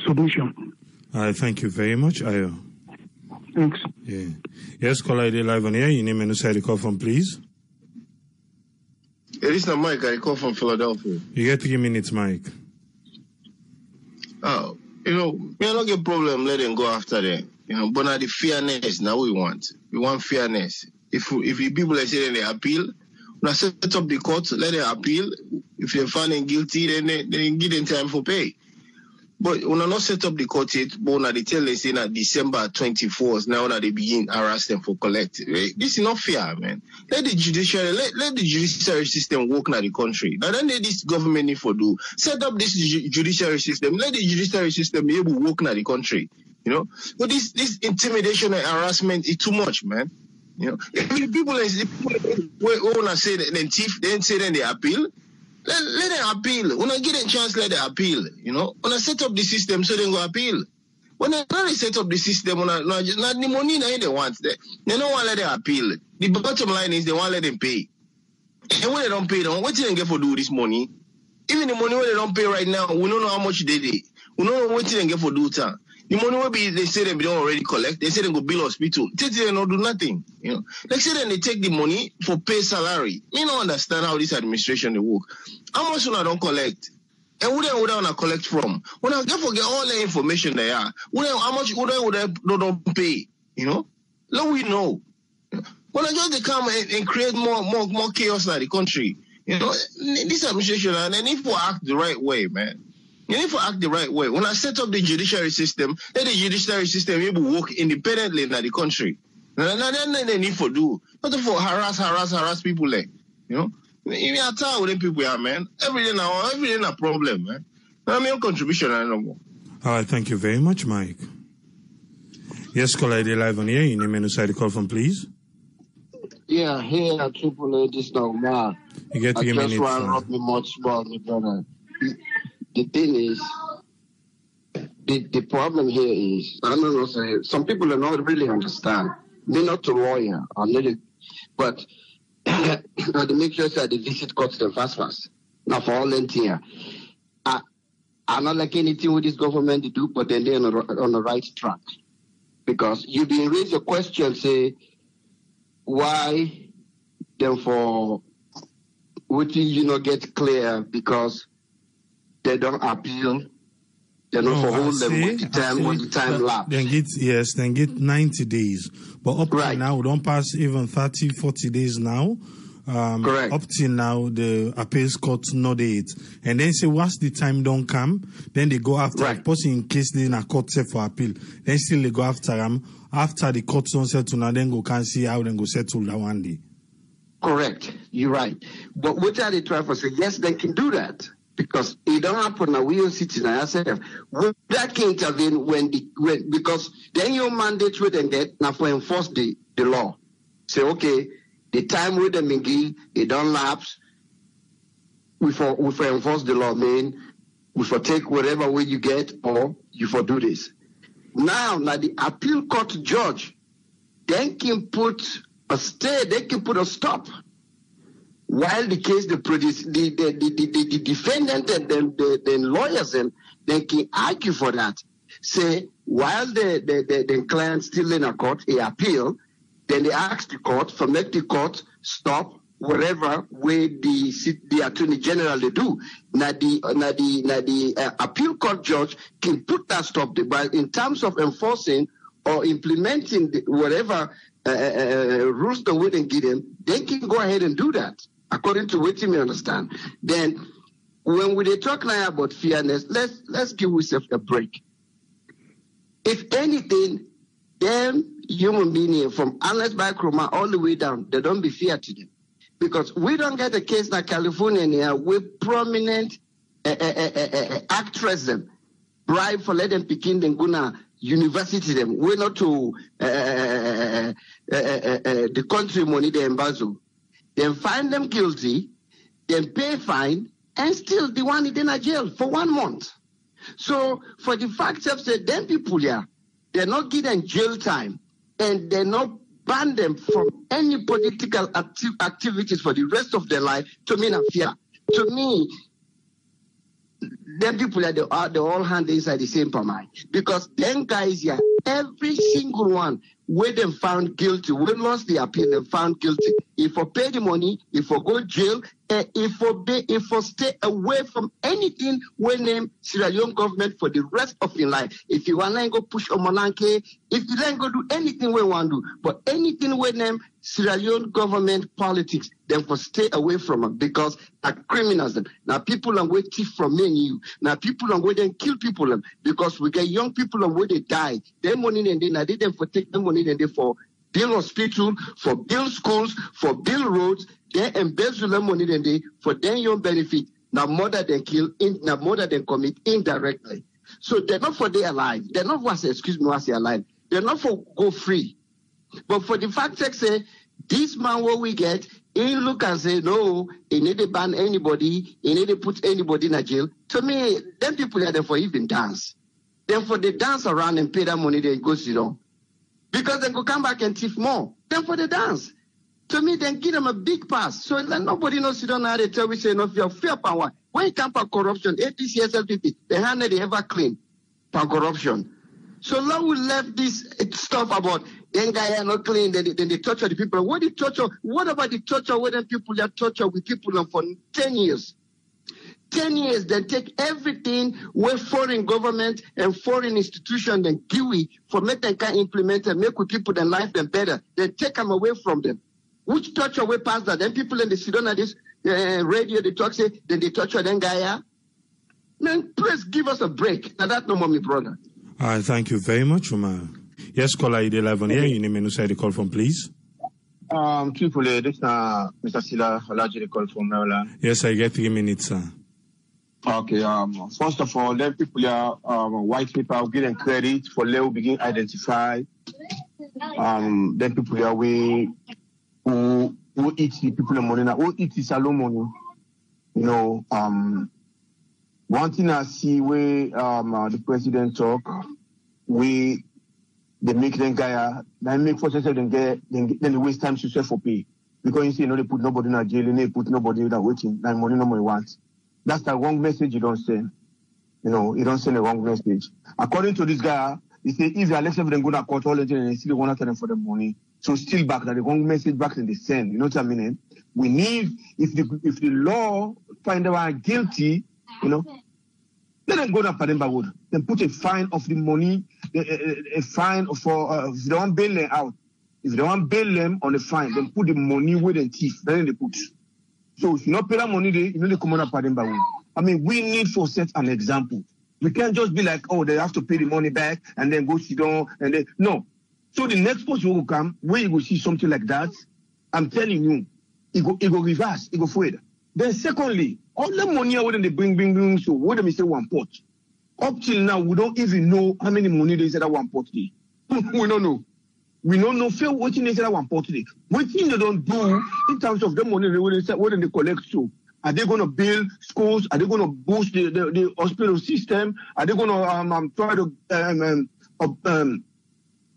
submission. Thank you very much, Ayo. Thanks. Yeah. Yes, caller ID live on air. Your name and who the call from, please. It is not Mike. I call from Philadelphia. You get 3 minutes, Mike. Oh, we don't get problem letting go after them. But now the fairness now we want. We want fairness. If the people are saying they appeal, when I set up the court, let them appeal. If they're found guilty, then they give them time for pay. But when I not set up the court yet, but now they tell them say that December 24th, now that they begin harass them for collect. Right? This is not fair, man. Let the judiciary system work in the country. Now then this government need for do. Set up this judiciary system. Let the judiciary system be able to work in the country. But this intimidation and harassment is too much, man. If people want to say that then thief, then say then they appeal. Let them appeal. When I get a chance, let them appeal. When I set up the system, so they go appeal. When I set up the system, when the money they want, they don't want to let them appeal. The bottom line is they want to let them pay. And when they don't pay, what do they get for do this money? Even the money when they don't pay right now, we don't know how much they did. We don't know what they get for do time. The money will be, they say they don't already collect. They say they go bill hospital. They say they don't do nothing. Like say then they take the money for pay salary. Me don't understand how this administration they work. How much when I don't collect? And who they want to collect from? When I forget all the information they are, how much would I don't pay? Let we know. When I just come and create more chaos in the country. This administration and they need to act the right way, man. You need to act the right way. When I set up the judiciary system, let the judiciary system be able to work independently in the country. Then they need to do. Not to harass people like, You are tired with them people here, man. Every day a problem, man. I'm your contribution, I don't know. All right, thank you very much, Mike. Yes, caller ID live on here. Your name and who the call from, please. Yeah, here at Triple A this now, man. You get 3 minutes. I just want to not be much about my brother. The thing is, the problem here is, I don't know, some people do not really understand. They're not a lawyer, but they make sure that they visit courts them fast. Now for all them here, I not like anything with this government to do, but then they're on the right track. Because you been raise a question, say, why then for what you know get clear because they don't appeal. They don't hold them when the time lapse. Then get 90 days. But up to now, we don't pass even 30, 40 days now. Correct. Up till now, the appeals court know it. And then say, once the time don't come, then they go after the person in case they in a court set for appeal. Then still they go after them. After the court don't settle, now then go can see how then go settle that one day. Correct. You're right. But what are they trying to say? Yes, they can do that. Because it don't happen now. We don't sit in ourselves. That can intervene because then your mandate will then get now for enforce the law. Say, okay, the time with them again, it don't lapse. We for enforce the law, mean we for take whatever way you get or you for do this. Now the appeal court judge then can put a stay, they can put a stop. While the case, the defendant and the lawyers and they can argue for that. Say while the client still in a court, he appeal, then they ask the court for make the court stop whatever way the attorney general they do. Now the appeal court judge can put that stop. But in terms of enforcing or implementing whatever rules the way they give them, they can go ahead and do that. According to what you may understand. Then when we talk now about fairness, let's give ourselves a break. If anything, them human beings from Alex by Kroma all the way down, they don't be fair to them. Because we don't get a case like California here with prominent actress them bribe for let them begin them gonna university them. We're not to the country money they embezzle. Then find them guilty, then pay fine, and still the one is in a jail for 1 month. So for the fact of say them people here, they're not given jail time, and they're not ban them from any political activities for the rest of their life. To me, not fair. To me, them people they all hand inside the same palm, because them guys here, every single one, where them found guilty, we lost the appeal, them found guilty. If we pay the money, if we go jail, if we stay away from anything we name Sierra Leone government for the rest of your life. If you want to go push Omolanke, if you don't go do anything we want to do, but anything we name Sierra Leone government politics, then for stay away from them because are criminals. Now people are waiting thief from me and you. Now people are waiting kill people them because we get young people and where they die. Their money and they now they for take them money and they for build hospital, for build schools, for build roads. They embezzle them money and they for their young benefit. Now more than they kill, now more than they commit indirectly. So they're not for their life. They're not for what's their life. They're not for go free. But for the fact that say this man what we get, he look and say no, he need to ban anybody, he need to put anybody in a jail. To me, them people are there for even dance. Then for the dance around and pay that money, they go sit down. Because they go come back and thief more. Then for the dance. To me, then give them a big pass. So like, nobody knows sit down how they tell we say no fear, fair power. When it comes to corruption, APC, SLPP, the hand they ever clean for corruption. So now we left this stuff about then guy are not clean, then they torture the people. What about the torture where the people are tortured with people for 10 years? 10 years, they take everything where foreign government and foreign institutions and GUI for make them can implement and make with people their life them better. They take them away from them. Which torture way past that? Then people in the Sudan at this radio, they talk, say, then they torture them guy. Man, please give us a break. Now that's no more, my brother. Thank you very much, Umar. Yes, caller, you live on here. You name and say the call from, please. Truthfully, this is Mr. Sila Olaji call from Maryland. Yes, I get 3 minutes, sir. Okay. First of all, them people are white people. I'll give them credit for they will begin identify. Them people are we who eat the people of money now. Who eat the salon money? You know. One thing I see where the president talk, they make them guy, they make for them get, then they waste time to sell for pay. Because you see, they put nobody in a jail, and they put nobody that waiting, that money nobody wants. That's the wrong message you don't send. You know, you don't send the wrong message. According to this guy, he said if you are left them go to court all the time and they still want to tell them for the money, some still back, that the wrong message back in the send. You know what I mean? We need, if the law find them guilty, you know, let them go to Pademba Road. Then put a fine of the money, a fine for, if they want bail them out. If they want bail them on the fine, then put the money with the thief. Then they put. So if you not pay that money, you know they come on a Pademba Road. I mean, we need to set an example. We can't just be like, oh, they have to pay the money back and then go sit down and then, no. So the next post will come, where you will see something like that, I'm telling you, it go reverse, it go forward. Then secondly, all the money when they bring, so what do they say one pot? Up till now, we don't even know how many money they said that one pot today. We don't know. We don't know fair what they said that one pot today. What thing they don't do in terms of the money what they collect so. Are they going to build schools? Are they going to boost the hospital system? Are they going to try to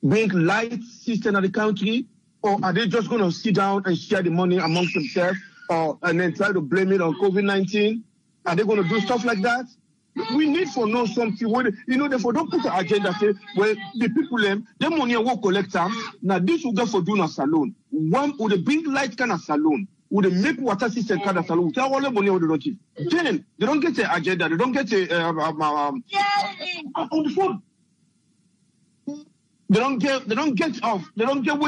bring light system in the country? Or are they just going to sit down and share the money amongst themselves and then try to blame it on COVID-19? Are they going to do stuff like that? We need to know something. You know, therefore, don't put an agenda, say, well, the people, the money will collect them. Now, this will go for doing a salon. One with a big light kind of salon. Would they make water system kind of salon? Tell all the money what they don't give. Then they don't get the agenda. They don't get on the phone. They don't get off. They don't get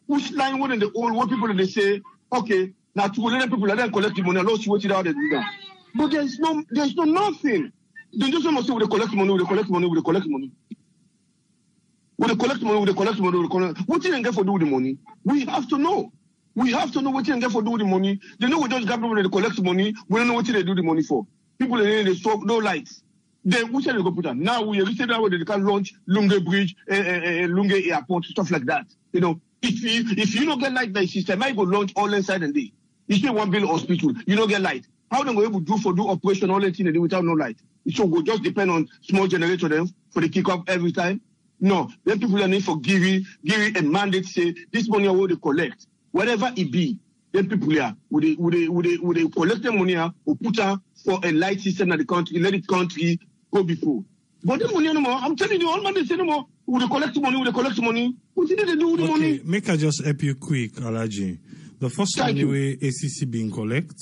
which line within the old what people they say. Okay, now to let people let them collect the money. Let's see what it out they do that. But there's no nothing. They just want to say we collect money. What you can get for do with the money? We have to know. We have to know what you can get for do with the money. They know we just got people to collect money. We don't know what they do the money for. People they stop no lights. Then which are they go put on? Now we said that they can launch Lunge Bridge, Lunge Airport, stuff like that. You know, if you don't get light by system, I go launch all inside and day. You say one bill hospital, you don't get light. How they go able to do operation all that thing they do without no light? So we just depend on small generator them for the kick off every time. No, then people are need for giving a mandate say this money will they collect. Whatever it be, then people here would they collect the money or put her for a light system in the country, let the country go before. But the money no more. I'm telling you, all man they say no more. Would they collect money? What did they do with the money? Make I just help you quick, Alaji. The first one anyway, ACC being collect.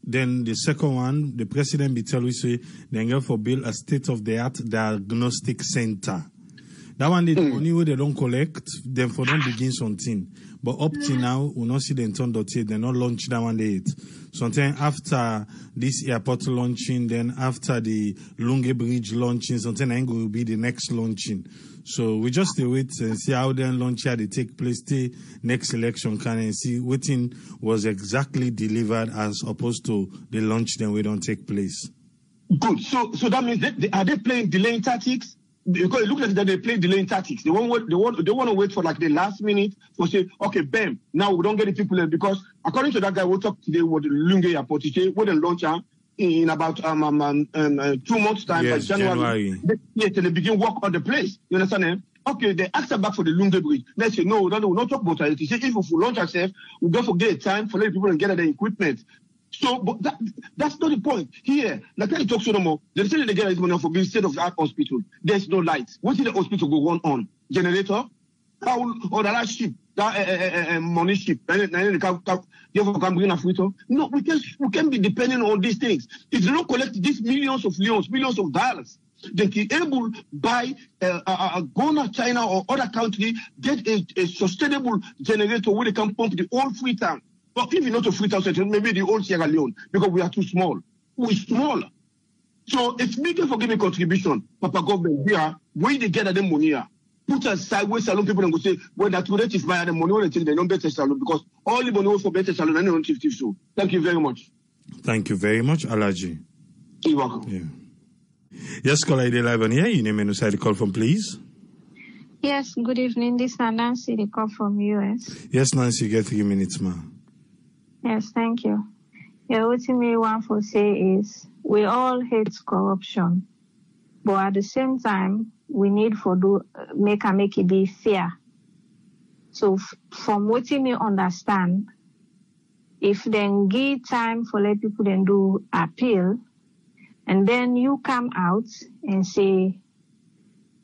Then the second one, the president be tell we say they go for build a state-of-the-art diagnostic center. That one, the money where they don't collect, then for them begin something. But up to now, we not see them turn .8, they not launch that one day. Sometime after this airport launching, then after the Lunge Bridge launching, sometime I will be the next launching. So we just wait and see how then launch here they take place the next election can and see what was exactly delivered as opposed to the launch then we don't take place. Good. So that means are they playing delaying tactics? Because it looks like that they play delaying tactics. They want to wait for like the last minute for say, okay, bam, now we don't get the people in because according to that guy we talked today with the Lunge Airport, he said we don't launch in about 2 months time, yes, by January. They begin work on the place. You understand? Okay, they asked her back for the Lunge Bridge. They say no, we will not talk about it. He said if we launch ourselves, we don't forget time for letting people and get the equipment. So, but that's not the point. Here, like I talk so no more. They say they get this money for being state of the art hospital. There's no light. What is the hospital go on? Generator? Or the last ship? That money ship? You can bring a filter? No, we can be depending on these things. If they don't collect these millions of dollars, they can able buy go to China or other country, get a sustainable generator where they can pump the whole Freetown. But if you not to Freetown, maybe the old Sierra Leone, because we are too small. We're small. So it's making for giving contribution, Papa government here, where they get them money here. Put aside where salon people and go say, well, that's what it is by the money when they don't better salon, because all the money for better salon and they don't shift so. Thank you very much. Thank you very much, Alaji. You're welcome. Yeah. Yes, caller, ID live on here. Your name and who side the call from, please. Yes, good evening. This is Nancy, the call from US. Yes, Nancy, you get 3 minutes, ma. Yes, thank you. Yeah, what me want to say is we all hate corruption, but at the same time, we need to make it be fair. So from what me understand, if then give time for let people then do appeal, and then you come out and say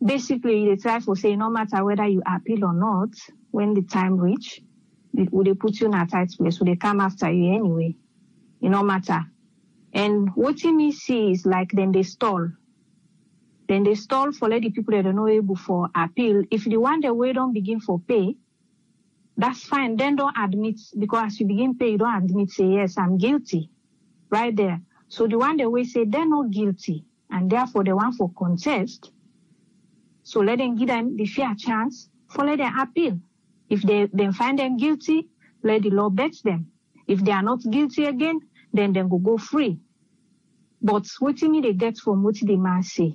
basically they try to say no matter whether you appeal or not, when the time reach, they put you in a tight place, so they come after you anyway. It no matter. And what me see is like then they stall. Then they stall for let the people that are not able for appeal. If the one that we don't begin for pay, that's fine. Then don't admit, because as you begin pay, you don't admit, say, yes, I'm guilty. Right there. So the one that we say they're not guilty, and therefore the one for contest. So let them give them the fair chance for let them appeal. If they find them guilty, let the law bet them. If they are not guilty again, then they go free. But what they get from what the man say?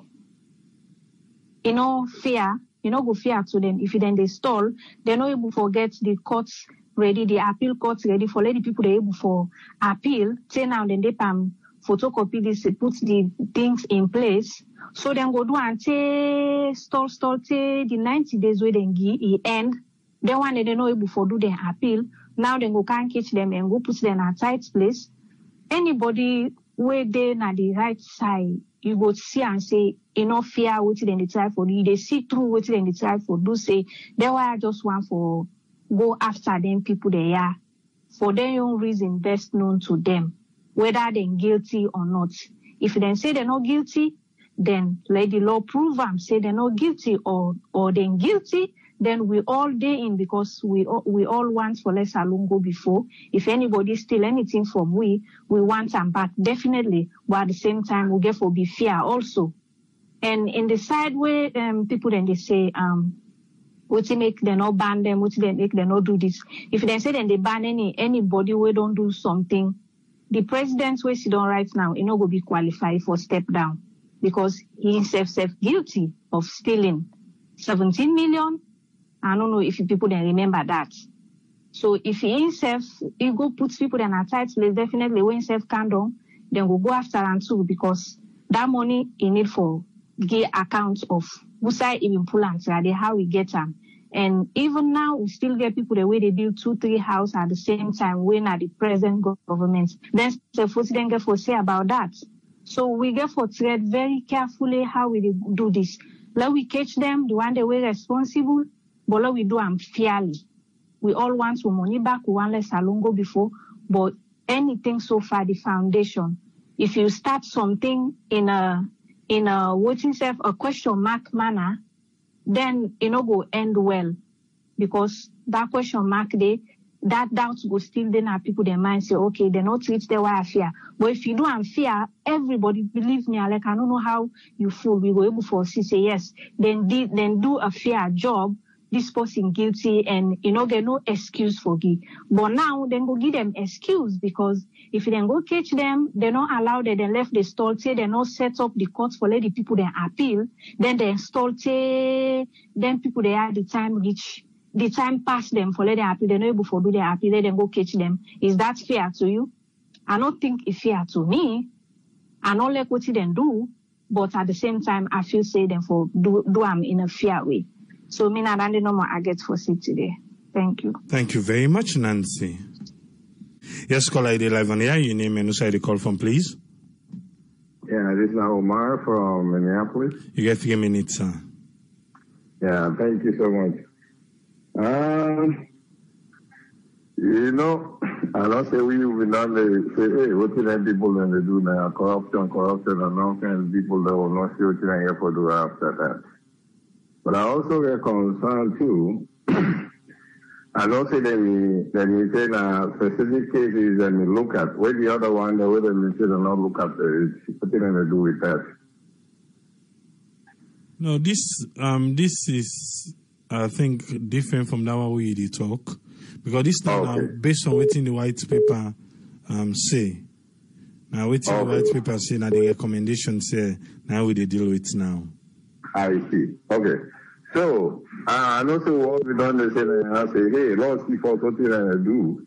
Fear, go fear to them. If then they stall, they're not able to forget the courts ready, the appeal courts ready for let the people they're able for appeal. Say now then they photocopy this, put the things in place. So then go do and stall the 90 days where then end. Then one they not able to do their appeal. Now then go can't catch them and go put them in a tight place. Anybody where they na the right side, you go see and say, fear what they try for do. They see through what they try for do. Say, they were just want for go after them people they are for their own reason best known to them, whether they're guilty or not. If they say they're not guilty, then let the law prove them. Say they're not guilty or they're guilty. Then we all day in, because we all want for less alongo before. If anybody steal anything from we want them back, definitely. But at the same time, we get for be fair also. And in the side where people then they say, what they make they not ban them, what they make they not do this. If they say then they ban anybody who don't do something, the president where sit down right now, not go be qualified for step down, because he himself guilty of stealing 17 million. I don't know if people then remember that. So if he himself, he go put people in a tight place, definitely when himself can do, then we'll go after and too, because that money he need for get account of who side even pull and say how we get them. And even now we still get people the way they build 2-3 houses at the same time when at the present government. Then the first thing get for say about that. So we get for tread very carefully how we do this. Let we catch them, the one that way responsible. But we do them fairly. We all want some money back. We want less alongo before. But anything so far, the foundation. If you start something in a a question mark manner, then go end well, because that question mark that doubt go still then have people their mind say, okay, they not treat their way fear. But if you do and fear, everybody believe me, like I don't know how you feel. We go able for say yes, then do a fair job. This person guilty and get no excuse for give. But now then go give them excuse, because if you then go catch them, they not allow that they left the stall, say they not set up the courts for let the people then appeal, then they install then people they are the time reach, the time pass them for let them appeal, they not able to do their appeal, let them go catch them. Is that fair to you? I don't think it's fair to me. I don't like what you then do, but at the same time I feel say them for do them in a fair way. So, me not no more I get for sit today. Thank you. Thank you very much, Nancy. Yes, caller ID live on air. Your name and who the call from, please. Yeah, this is Omar from Minneapolis. You get 3 minutes, sir. Yeah, thank you so much. I don't say we will not say, hey, what did them people then they do now? Corruption, and all kinds of people that will not see what they here for do after that. But I also get concerned too. I don't say that we say specific cases and we look at. Where the other one, the way that we say not look at is nothing to do with that. No, this is I think different from that one we did talk, because this time now based on what in the white paper say. Now what in the white paper say now the recommendation say now we deal with now. I see. Okay. So, I know what we don't say, I say, hey, let's see for something I do.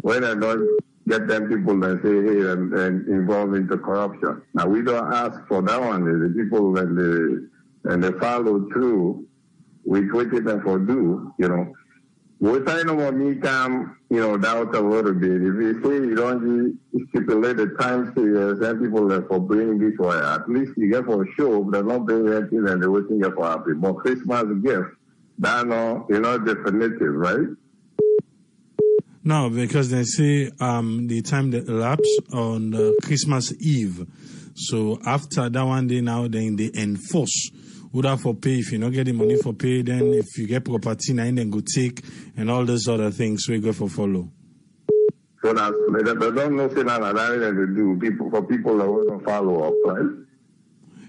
When I don't get them people that say, hey, and involved into corruption. Now, we don't ask for that one. The people and they follow through with what they for do, we try no more me come, doubt a little bit. If you say you don't stipulate the time to send people there for bringing this way, at least you get for a show, they're not bringing anything and they're waiting here for happy. But Christmas gift, that no, definitive, right? No, because they say the time that elapsed on Christmas Eve. So after that one day now, then they enforce. Would have for pay if you not get the money for pay, then if you get property now, then go take and all those other things we go for follow. So that's they don't know say that they do people that want to follow up, right?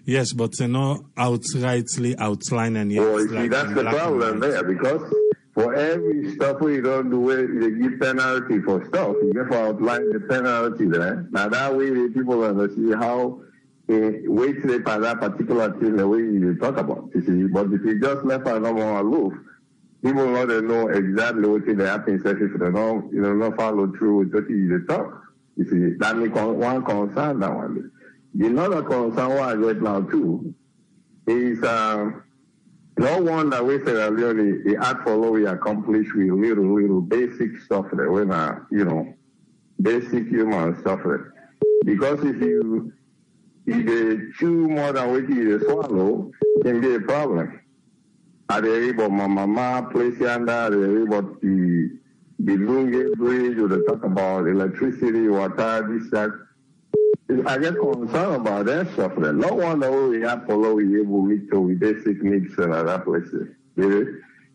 Yes, but they're not outrightly outline and yes. Well, see, that's the problem there because for every stuff we don't do it, they give penalty for stuff. You get to outline the penalty there. Now that way the people understand how wait for that particular thing the way you talk about. You see, but if you just left a normal aloof, people not know exactly what they happen, especially if they don't, not follow through with what you talk. You see, that makes one concern that one. The other concern what I get now too is no one that we say that Leone, the art for law we accomplish with little basic stuff that when basic human stuff there. Because if they chew more than what you swallow, it can be a problem. At the area of my mama place under the area of the Lunge Bridge, or they talk about electricity, water, this, that. I get concerned about that stuff. No wonder we have to follow we able to with basic needs and other places.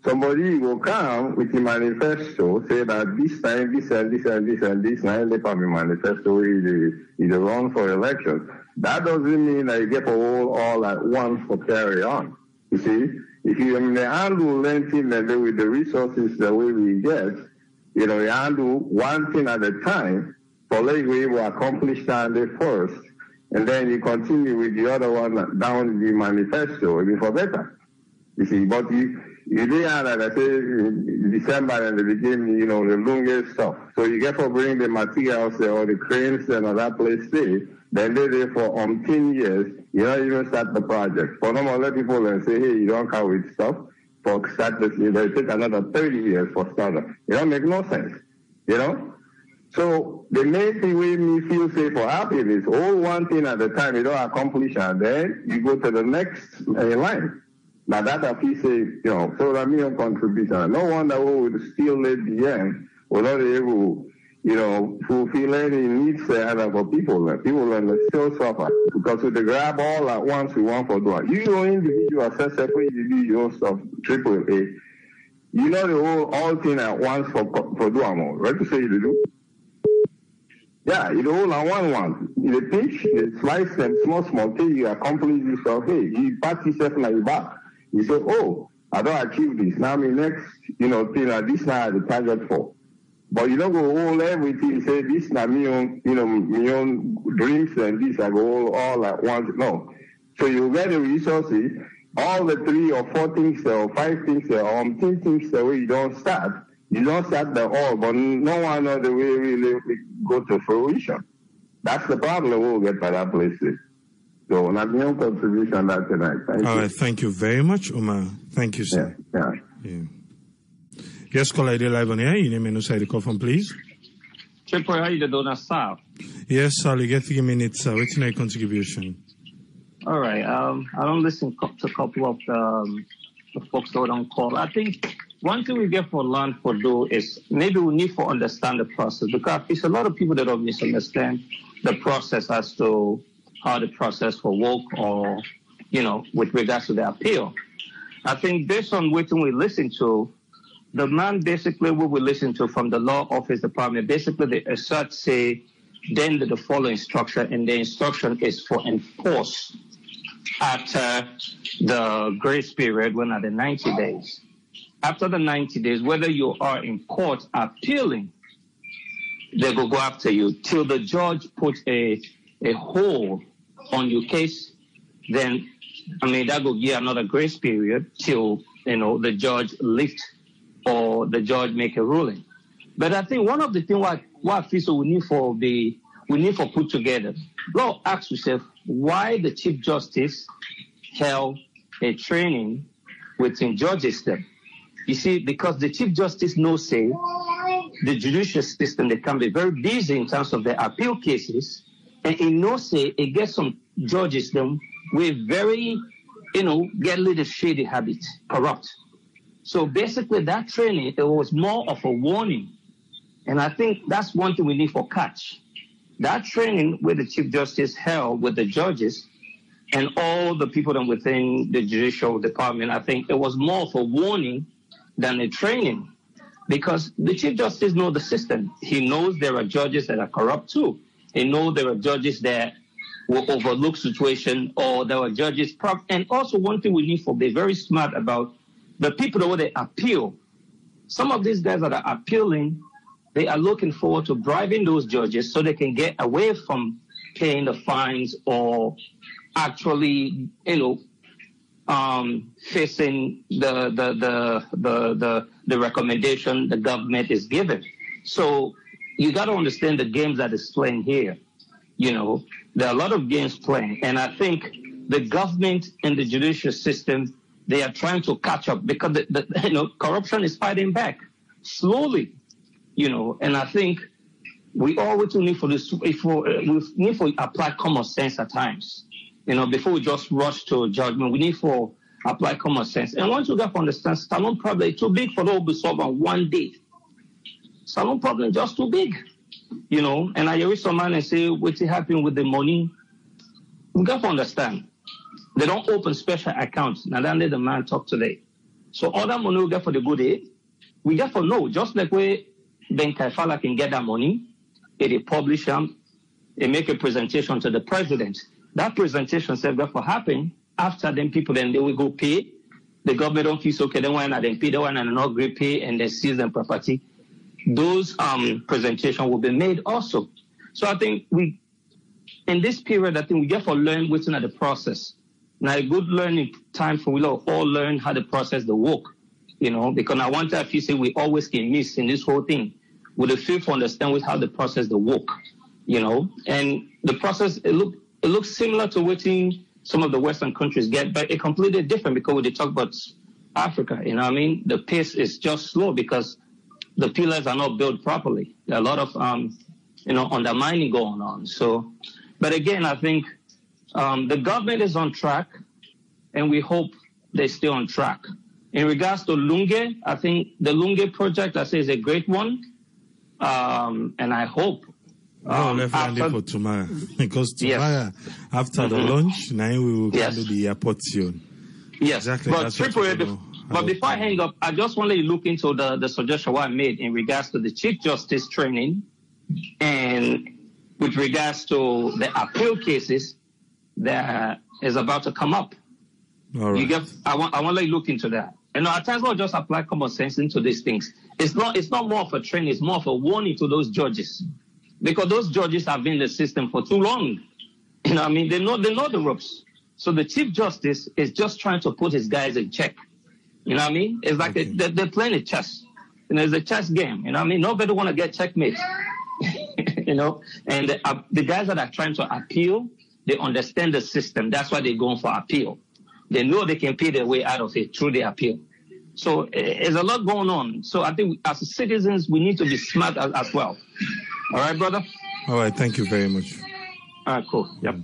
Somebody will come with a manifesto, say that this time, this and this and this and this, now they have a manifesto is a run for elections. That doesn't mean that you get all at once for carry on. You see, if you handle anything with the resources the way we get, you handle one thing at a time, for like we will accomplish that first, and then you continue with the other one down the manifesto, it'll be for better. You see, but you did have, like I say, in December and the beginning, the longest stuff. So you get for bring the materials or the cranes and all that place stay, then they're there for 10 years, you don't even start the project. For no more let people and say, hey, you don't come with stuff, for start this, they take another 30 years for startup. It don't make no sense, So the main thing we me feel safe for happy is all one thing at a time, you don't accomplish, and then you go to the next line. Now that I feel say, so that means contribution. No wonder we would still at the end, we're not able, fulfill any needs for people. People will still suffer because if they grab all at once, we want for doing. You your individual, separate individual stuff, AAA. The all thing at once for doing more. Right to say you do. Yeah, you all on one. You pinch, you slice them small thing, you accomplish this stuff. Hey, you pat yourself like your back. You say, oh, I don't achieve this. Now my next, thing this now the target for. But you don't go all everything, say this now me own, my own dreams and this I go all at once. No. So you get the resources, all the 3 or 4 things or 5 things or 10 things the way you don't start. You don't start the all, but no one knows the way really go to fruition. That's the problem we'll get by that place. So, not my own contribution that tonight. Thank you. All right, thank you very much, Omar. Thank you, sir. Yeah. Yes, caller, ID live on air. You name and inside the call from, please. Triple, how you doing, sir? Yes, sir. You get 3 minutes, sir. What's your contribution? All right. I don't listen to a couple of the folks that don't call. I think one thing we get for learn for do is maybe we need to understand the process because it's a lot of people that don't misunderstand the process as to how the process will work or, with regards to the appeal. I think based on what we listen to, the man basically what we listen to from the law office department, basically they assert say, then the following instruction, and the instruction is for enforce after the grace period when are the 90 days. After the 90 days, whether you are in court appealing, they will go after you till the judge puts a hold on your case. Then, that will give another grace period till, the judge lift or the judge make a ruling. But I think one of the things what I feel so we need for put together. Go ask yourself why the Chief Justice held a training within judges them. You see, because the Chief Justice knows, say, the judicial system, they can be very busy in terms of the appeal cases, and he knows, say, it gets some judges them with very, get a little shady habit, corrupt. So basically that training, it was more of a warning. And I think that's one thing we need for catch. That training where the Chief Justice held with the judges and all the people that within the judicial department, I think it was more of a warning than a training, because the Chief Justice knows the system. He knows there are judges that are corrupt too. He knows there are judges that will overlook situation, or there are judges. And also one thing we need to be very smart about, the people that they appeal. Some of these guys that are appealing, they are looking forward to bribing those judges so they can get away from paying the fines or actually, facing the recommendation the government is giving. So you got to understand the games that is playing here. There are a lot of games playing, and I think the government and the judicial system, they are trying to catch up because corruption is fighting back slowly. And I think we always need for this. We need to apply common sense at times. Before we just rush to judgment, we need to apply common sense. And once you get to understand, Salon problem is too big for all to be solved on one day. Salon problem is just too big. And I hear some man and say, what's happening with the money? We got to understand. They don't open special accounts. Now then let the man talk today. So all that money we get for the good aid, we get for no. Just like where Ben Kaifala can get that money, they publish them, they make a presentation to the president. That presentation said that for happen after them people then they will go pay. The government don't feel okay, they want to pay, they want to not agree pay, and they seize them property. Those presentation will be made also. So I think in this period, I think we get for learn within the process. Now a good learning time for we all learn how the process the work, because I want to if you say we always can miss in this whole thing. With the feel to understand how the process the work, and the process it looks similar to what some of the Western countries get, but it completely different because when they talk about Africa, the pace is just slow because the pillars are not built properly. There are a lot of undermining going on. So, but again, I think the government is on track, and we hope they stay on track. In regards to Lunge, I think the Lunge project, I say, is a great one. And I hope. For tomorrow. Because tomorrow, after the launch, now we will go to the airport soon. Yes, exactly. But before I hang up, I just want to look into the suggestion I made in regards to the Chief Justice training and with regards to the appeal cases that is about to come up. All right. I want to look into that. And at times we'll just apply common sense into these things. It's not more of a training, it's more of a warning to those judges. Because those judges have been in the system for too long. They know the ropes. So the Chief Justice is just trying to put his guys in check. It's like they're playing a chess. It's a chess game. Nobody want to get checkmate. And the guys that are trying to appeal, they understand the system. That's why they're going for appeal. They know they can pay their way out of it through the appeal. So there's a lot going on. So I think as citizens, we need to be smart as well. All right, brother? All right, thank you very much. All right, cool. Yep.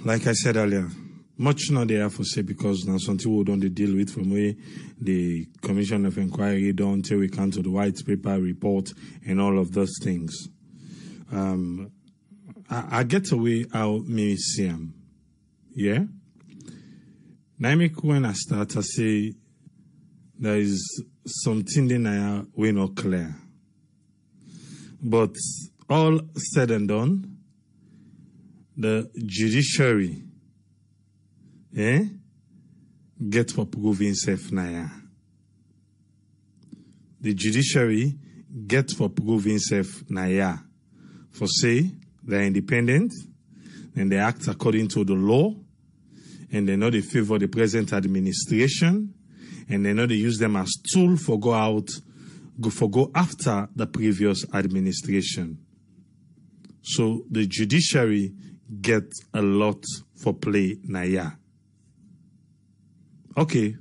Like I said earlier, much not there for say because now something we don't deal with from where the Commission of Inquiry don't till we come to the white paper report and all of those things. I get away out museum. Yeah? Now when I start to say there is something that we not clear. But all said and done, the judiciary get for proving itself now. The judiciary get for proving itself now. For say they're independent and they act according to the law and they know they favor the present administration and they know they use them as tool for go after the previous administration. So the judiciary get a lot for play now. Okay,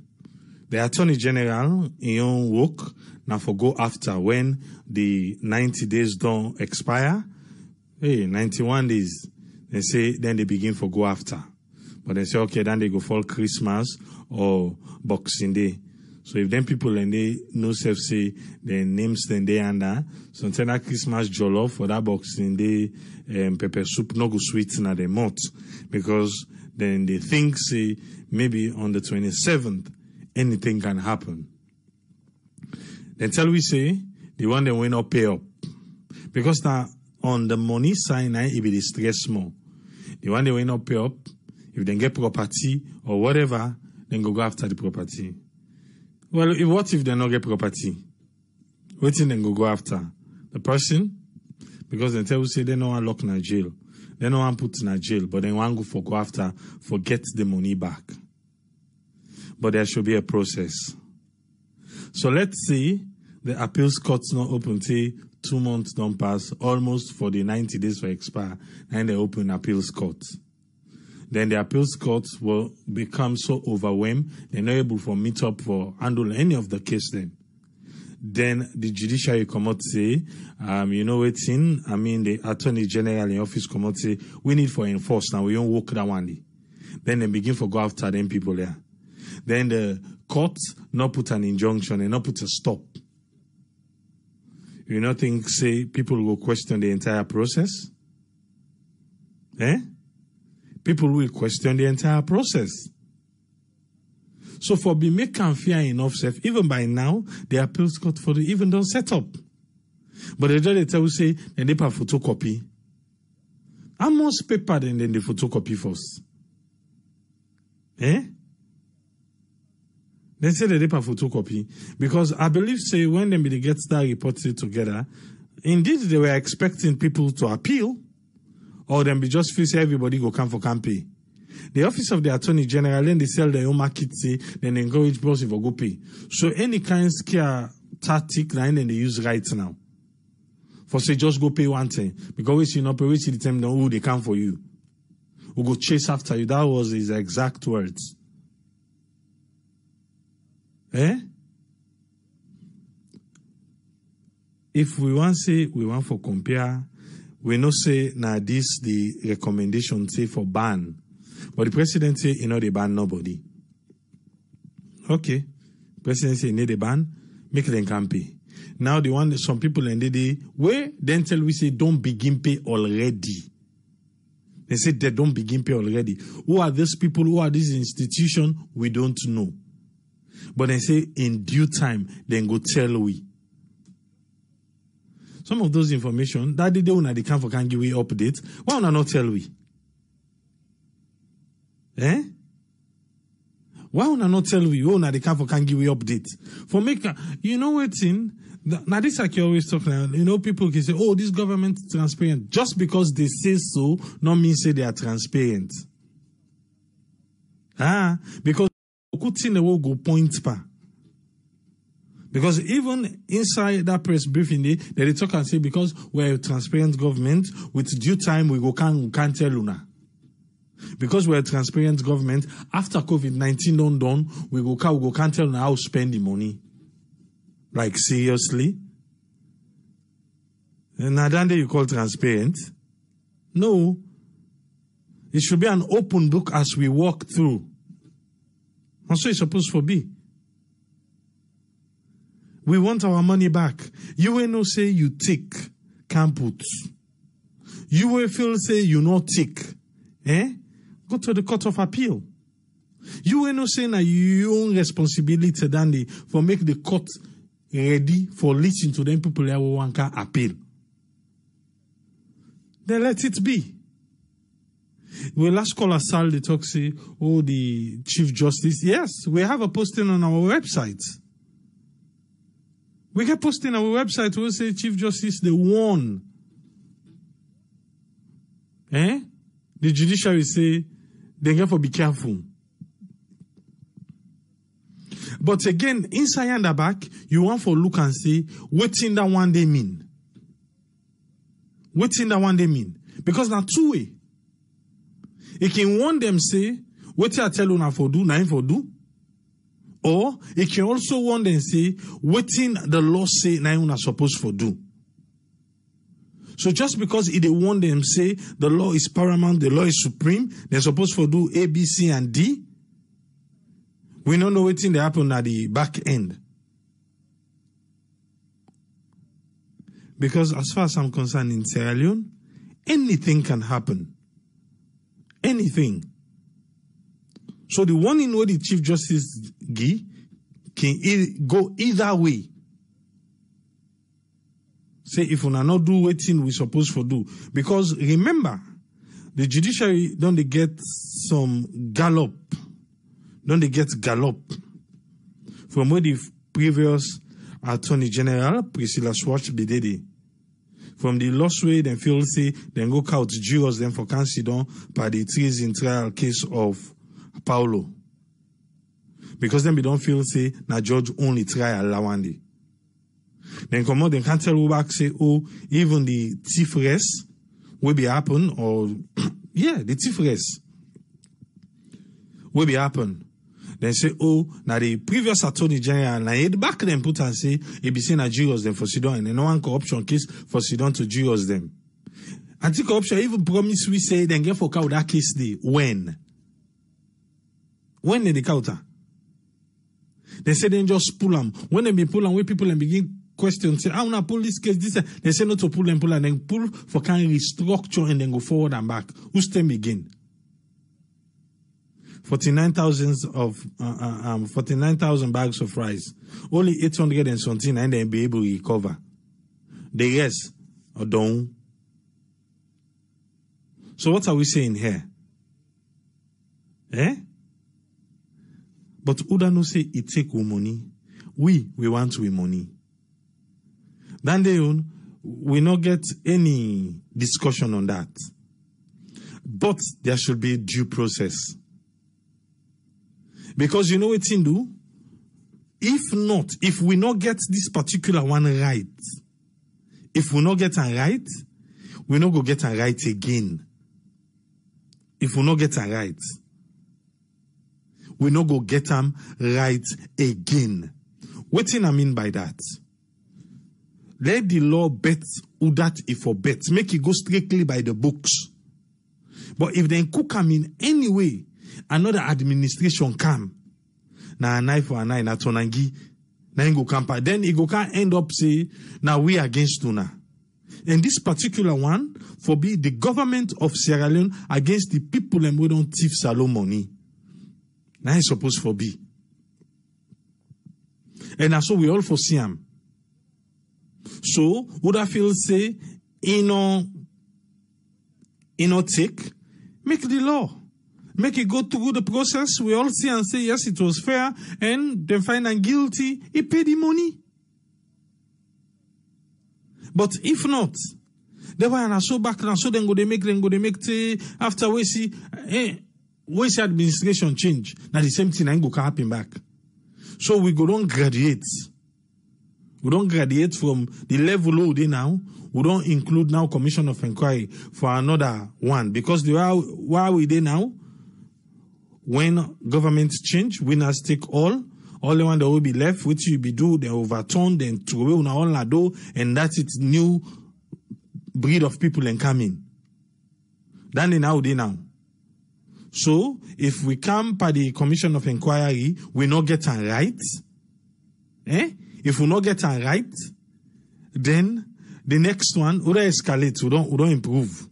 The Attorney General in own work now for go after when the 90 days don't expire. Hey, 91 days. They say then they begin for go after. But they say, okay, then they go for Christmas or Boxing Day. So if them people and they no self say their names then they under, so until that Christmas jollof for that Boxing Day pepper soup no go sweet na the mouth, because then they think say maybe on the 27th anything can happen. Then tell we say the one that will not pay up, because now on the money side now it be the stress more. The one that will not pay up, if they get property or whatever, then go after the property. Well, what if they not get property? What thing then go after? The person? Because they tell you say they don't want lock in a jail. They don't want put in a jail, but they want go after, forget the money back. But there should be a process. So let's say the appeals court's not open till 2 months don't pass, almost for the 90 days for expire, and they open appeals court. Then the appeals court will become so overwhelmed, they're not able to meet up for handle any of the case then the judiciary come out say, you know what's in, the Attorney General in office come out say, we need for enforce now, we don't work that one day. Then they begin for go after them people there. Then the court not put an injunction and not put a stop. You not think, say, people will question the entire process? People will question the entire process. So for be make and fear enough self, even by now, the appeals court for the even don't set up. But the judge tell you say, then they have photocopy. How much paper then the photocopy first? They say they have photocopy. Because I believe, say, when they get that reported together, indeed they were expecting people to appeal, or then be just feel say everybody go come for campaign. The office of the Attorney General, then they sell their own market, say, then they encourage person for go pay. So any kind of scare tactic, then they use right now. For say, just go pay one thing. Because we see not pay, we see the time who they come for you. Who go chase after you. That was his exact words. If we want say, we want for compare, we no say, now this the recommendation say for ban. But the president say, they ban nobody. Okay. President say, they ban, make them can pay. Now the one, some people and they where then tell we say, don't begin pay already. They say they don't begin pay already. Who are these people? Who are these institutions? We don't know. But they say in due time, then go tell we. Some of those information, that they don't they can give we updates. Why not tell we? Why not tell we? Oh, now they can give we updates. For make, you know what's in? Now this I can always talk now. People can say, oh, this government is transparent. Just because they say so, not mean say they are transparent. Because go point pa. Because even inside that press briefing, they talk and say, because we're a transparent government, with due time we can't tell you now. Because we're a transparent government, after COVID-19 done, we can't tell you how to spend the money. Like seriously? And now then you call transparent? No. It should be an open book as we walk through. And so it's supposed to be. We want our money back. You will not say you tick, can't put. You will feel say you not tick. Go to the court of appeal. You will not say na your own responsibility, Dandy, for make the court ready for listening to them people who want to appeal. Then let it be. We last call a Sal, they talk say, oh, the Chief Justice. Yes, we have a posting on our website. We can post in our website, we'll say Chief Justice, the one. The judiciary say, they have to be careful. But again, inside and the back, you want to look and say, what's in that one they mean? What's in that one they mean? Because now two way. It can one them say, what I tell you now for do, now for do. Or it can also want and say, waiting the law say now you are supposed for do. So just because it they want them say the law is paramount, the law is supreme, they're supposed to do A, B, C, and D. We don't know what thing they happen at the back end. Because as far as I'm concerned in Sierra Leone, anything can happen. Anything. So the one in what the Chief Justice give can go either way. Say if we are not do what thing we supposed to do. Because remember, the judiciary don't they get some gallop. Don't they get gallop from where the previous Attorney General, Priscilla Schwartz, be did. From the lost way, then feel say, then go out jurors, then for consider by the treason trial case of Paulo. Because then we don't feel say, na judge only trial Lawandi. Then come out, then can't tell who back say, oh, even the thief rest will be happen, or, yeah, the thief rest will be happen. Then say, oh, now the previous Attorney General, now head back then put and say, it be saying jurors them for Sidon, and then no one corruption case for Sidon to jurors them. Anti-corruption even promise we say, then get for that case day. When? When they counter? They say then just pull them. When they be pull them, when people and begin question, say, I want to pull this case, this, they say not to pull, and then pull for kind of restructure and then go forward and back. Who's them begin? 49,000 bags of rice. Only 800 and something, and then be able to recover. The rest are done. So what are we saying here? Eh? But Uda no say it take we money. We want we money. Then we not get any discussion on that. But there should be due process. Because you know what thing do? If we not get this particular one right, if we not get it right, we not go get it right again. If we not get it right, we not go get them right again. What thing I mean by that? Let the law bet who that if for bet. Make it go strictly by the books. But if they cook them in any way, another administration come, na an eye for an eye, na tonangi, na go campa. Then it go can end up say, now we against Tuna. And this particular one, for be the government of Sierra Leone against the people and we don't thief salo money. Now it's supposed to be. And that's what we all foresee him. So, would I feel say, take, make the law. Make it go through the process. We all see and say, yes, it was fair. And then find him guilty. He paid the money. But if not, they were so back now. So then go they make after we see administration change. Now the same thing ain't go happen back. So we go don't graduate. We don't graduate from the level low they now. We don't include now commission of inquiry for another one. Because where we there now? When governments change, winners take all. All the one that will be left, which you be do, they overturn, then throw away all la do, and that's it, new breed of people and coming. Then they now. So, if we come by the commission of inquiry, we not get it right. If we not get it right, then the next one, we don't escalate, we don't improve.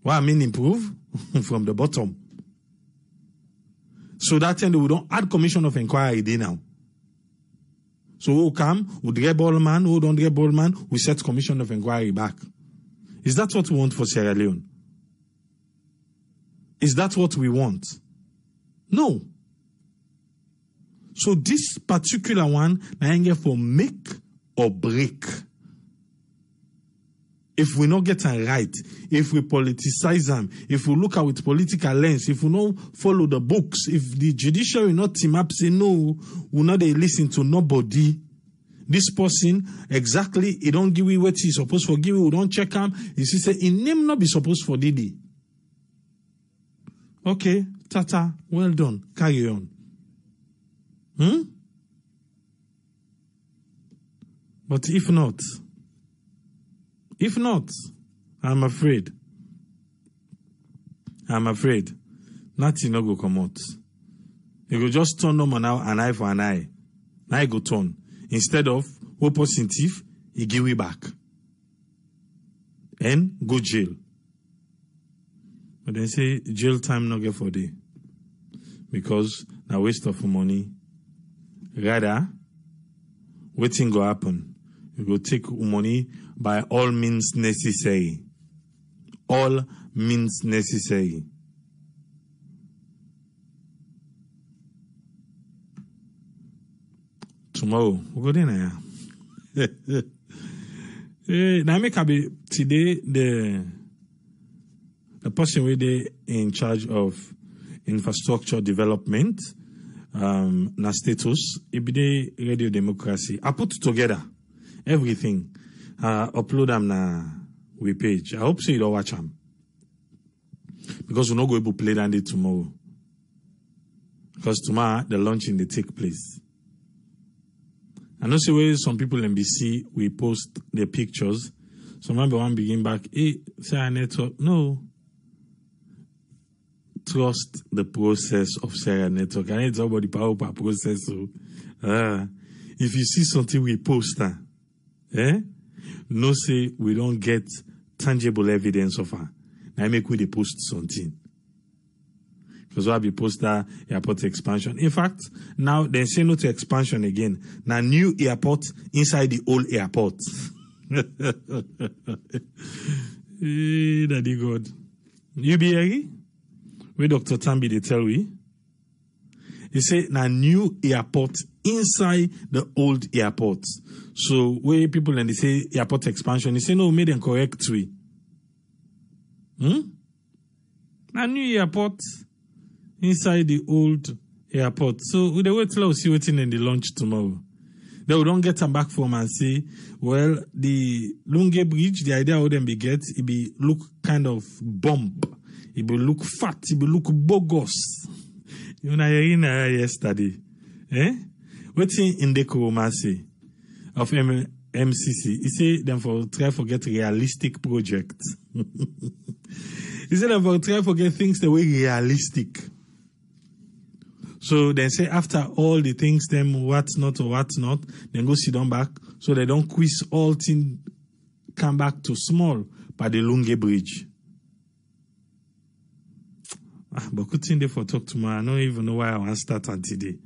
What I mean improve? From the bottom. So that time we don't add commission of inquiry there now. So we'll come, we'll get ball man, who don't get ball man, we set commission of inquiry back. Is that what we want for Sierra Leone? Is that what we want? No. So this particular one, I ain't for make or break. If we not get it right, if we politicize them, if we look at with political lens, if we not follow the books, if the judiciary not team up, say no, we not they listen to nobody. This person, exactly, he don't give you what he's supposed to give you, we don't check him. He say, in name not be supposed for Didi. Okay, Tata, well done, carry on. But if not, I'm afraid nothing no go come out. You go just turn them an eye for an eye. Now you go turn. Instead of what positive, you give it back. And go jail. But then say jail time no get for day. Because na waste of money. Rather, waiting go happen. You go take money by all means necessary. All means necessary. Tomorrow, we go there now. Now make be today the person with the in charge of infrastructure development, na status, it be the Radio Democracy. I put together everything, upload them na we page. I hope so you don't watch them because we're not going to play that day tomorrow. Because tomorrow the launching they take place. I know see where some people in BC we post their pictures. So maybe one begin back, say a network. No. Trust the process of Sarah Network. I need somebody power process. So, if you see something we post, no say we don't get tangible evidence of her. Now make we post something. Because we'll be post that airport expansion. In fact, now they say no to expansion again. Now new airport inside the old airport. Hey, Daddy God. You be here? Where Dr. Tambi they tell we? He say now new airport inside the old airport. So where people and they say airport expansion, he say no, made them correct way. Now new airport inside the old airport. So we wait till we see waiting in the launch tomorrow. Then we don't get them back from and say, well, the Lunge Bridge, the idea of them be get, it be look kind of bump. It will look fat. It will look bogus. You know, yesterday. Waiting in the Kuromasi of MCC. He say them for try forget realistic projects. He said them for try forget things the way realistic. So they say after all the things them what's not, then go sit down back so they don't quiz all things come back to small by the Lunge Bridge. But good thing they for talk tomorrow. I don't even know why I want to start on today.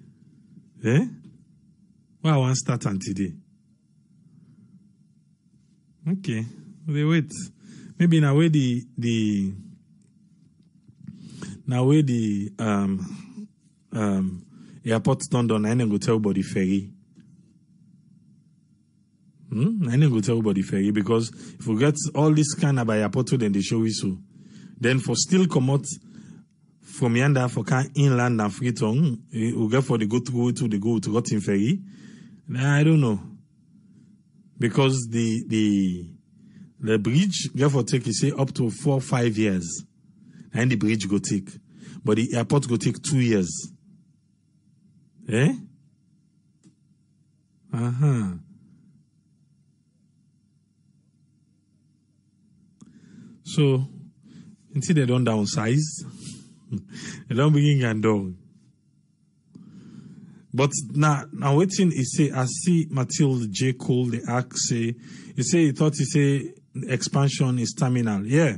Why I want to start on today? Okay, they wait. Maybe now where the airport done, I ain't go tell about the ferry. I ain't go tell about the ferry because if we get all this kind of airport, then they show you so. Then for still come out from yonder for can inland and Freetown, we get for the go to Rotten ferry. I don't know because the bridge get for take say up to 4 or 5 years, and the bridge go take, but the airport go take 2 years. So, until they don't downsize, they don't begin and down. But now waiting, he say, I see Mathilde J. Cole, the act say, he thought expansion is terminal. Yeah.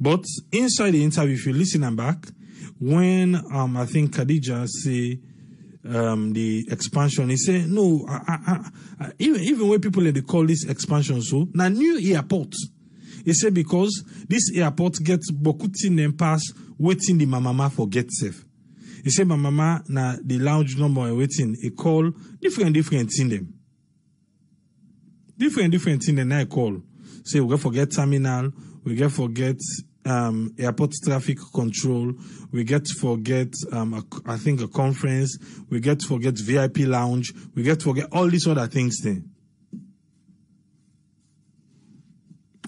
But inside the interview, if you listen and back, when, I think Khadija say, the expansion, he say, no, even when people they call this expansion, so, now new airport. He say, because this airport gets bokutin and pass, waiting the mama for get safe. He say, my mama, na the lounge number waiting, he call different in them. Different in them, I call. Say, we get forget terminal, we get forget, airport traffic control, we get forget, I think a conference, we get forget VIP lounge, we get forget all these other things then.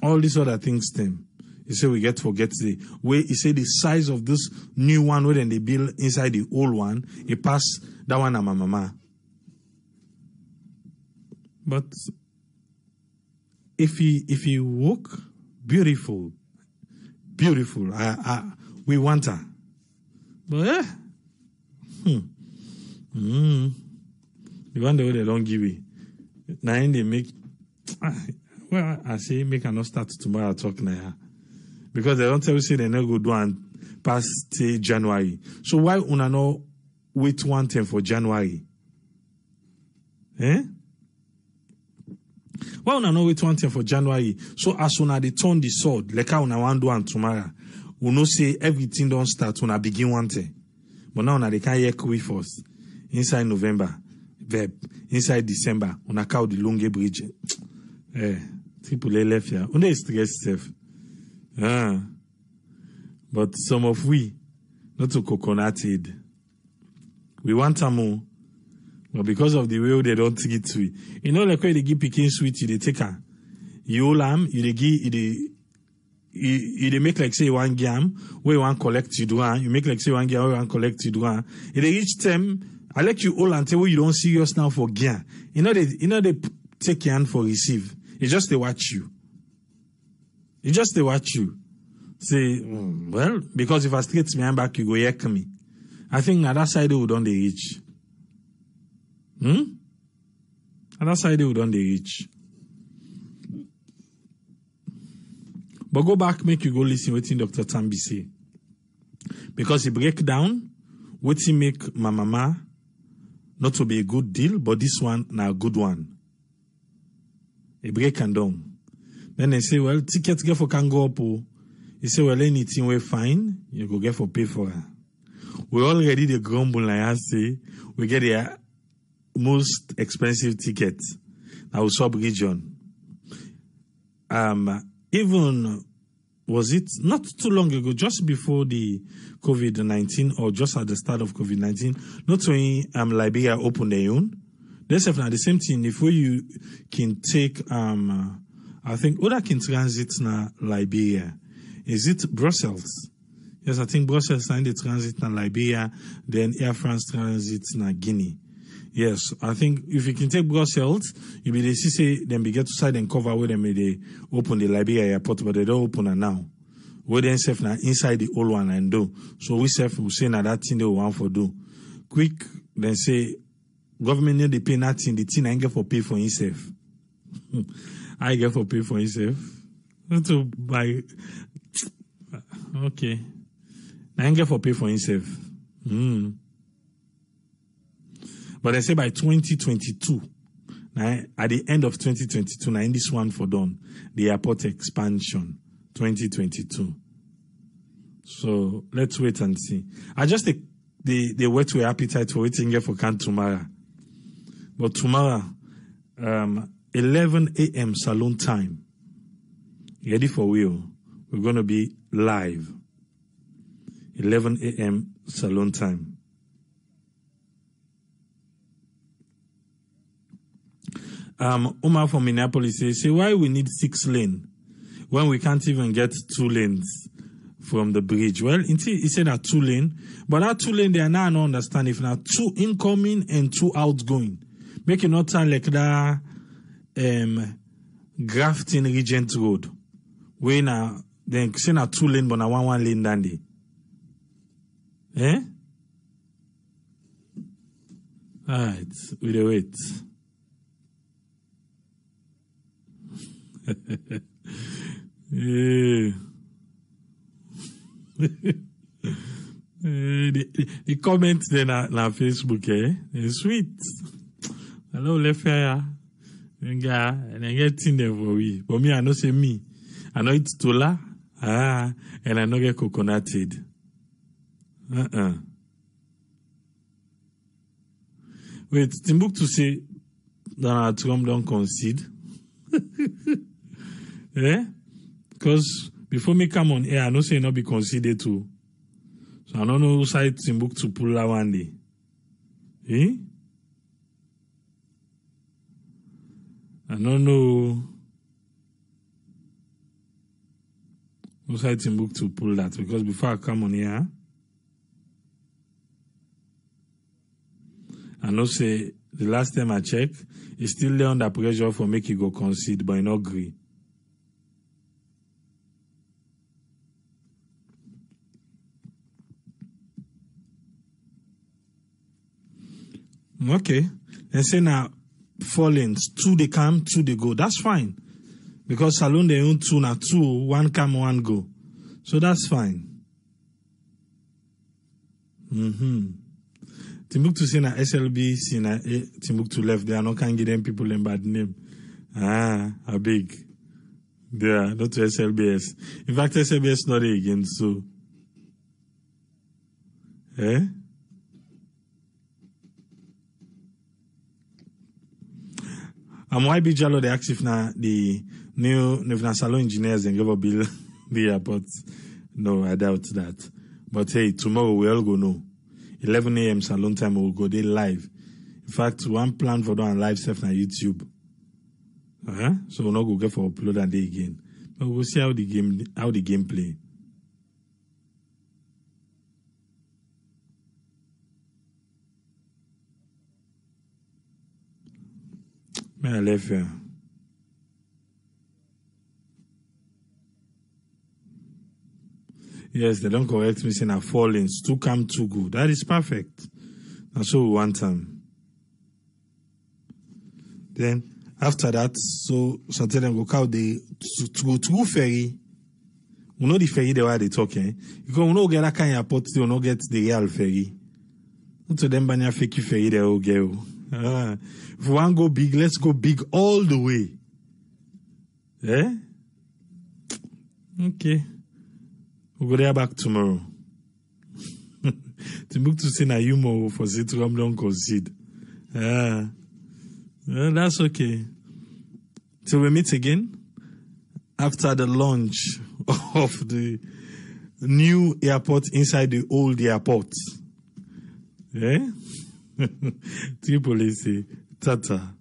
All these other things then. He said we get to forget the way he said the size of this new one where then they build inside the old one, it pass that one and my mama. But if he walk, beautiful. We want her. But the one that they don't give it. Now they make well, I say make her not start tomorrow talk now. Because they don't tell you say they not go do and past January. So why una no wait one time for January? Eh? Why una no wait one time for January? So as una they turn the sword, like how una want do and tomorrow, we no say everything don't start una begin one time. But now una they can't hear quick first. Inside November, verb. Inside December, una cow the Lunge Bridge. People left here. Una stress stuff. But some of we, not to coconuted. We want some more. But because of the way they don't take it to it. You know, like when they give picking sweet, they take her. You hold them, you give, you make like say 1 gram, where you want collect you do, you make like say 1 gram, where you want collect you do. If they reach them, I let you hold and tell you don't serious now for gear. You know, they take your hand for receive. It's just they watch you. It's just they watch you. Say, well, because if I straight me hand back, you go yak me. I think at that side they would on the reach. At that side they would on the reach. But go back, make you go listen what Dr. Tambi say. Because he break down what he make my mama not to be a good deal, but this one now a good one. He break and down. Then they say, well, tickets get for can go up. He say, well, anything we find, you go get for pay for her. We already the grumble, like I say, we get the most expensive ticket. Our sub-region. Even, was it not too long ago, just before the COVID-19 or just at the start of COVID-19, not only Liberia opened their own. They say now the same thing, if you can take, I think, other can transit na Liberia. Is it Brussels? Yes, I think Brussels signed the transit na Liberia, then Air France transit na Guinea. Yes, I think if you can take Brussels, you be the say then be get to side and cover where they open the Liberia airport, but they don't open it now. Where then safe now inside the old one and do. So we safe will say now that thing they want for do. Quick, then say government need to pay nothing, the thing I get for pay for himself. I get for pay for himself. Not to buy. Okay. I get for pay for himself. But they say by 2022, at the end of 2022, now in this one for done, the airport expansion, 2022. So let's wait and see. I just they whet your appetite for waiting here for can tomorrow. But tomorrow, 11 a.m. saloon time. Ready for real. We're going to be live. 11 a.m. saloon time. Umar from Minneapolis say why we need 6 lanes when we can't even get 2 lanes from the bridge? Well, he said that 2 lanes, but that 2 lanes, they are now I don't understand if now 2 incoming and 2 outgoing. Make it not sound like that Grafton Regent Road. Where now then say now 2 lanes, but now 1 lane dandy. Eh? Alright, we dey wait. The comment then on Facebook, it's sweet. Hello, Lefaya. And I get in there for we. But me, I know say me. I know it's Tola. And I know get coconuted. Wait, Timbuktu say Donald Trump don't concede. Because before me come on air, I know say not be considered too. So I don't know who side Timbuktu pull that one day. I don't know Most I Timbuktu pull that because before I come on here, I know say the last time I checked, it's still there under pressure for make you go concede, but I not agree. Okay. And say now 4 lanes, 2 they come, 2 they go. That's fine. Because Salone they own 2 now 2, 1 come, 1 go. So that's fine. Timbuktu say na SLB, see na Timbuktu left there. I no can give them people in bad name. A big. There, not to SLBS. In fact, SLBS not there again, so. Why be Jalo they ask if na the new Salone engineers and give a bill the airport? No, I doubt that. But hey, tomorrow we all go know. 11 a.m. Salone time we will go there live. In fact, one plan for doing live stuff on YouTube. So we'll not go get for upload and day again. But we'll see how the game play. May I left here. Yes, they don't correct me saying 4 lanes, 2 come, 2 go. That is perfect. That's what we want them. Then after that, so tell them go out the to go through ferry. We know the ferry the way they talking. Because we know get that kind of port, we not get the real ferry. To them banya fake ferry they will go. If we want to go big, let's go big all the way. Okay. We'll go there back tomorrow. Timbuktu say na humor for Zitrom don't concede. That's okay. Till we meet again after the launch of the new airport inside the old airport. Tripoli say, Tata.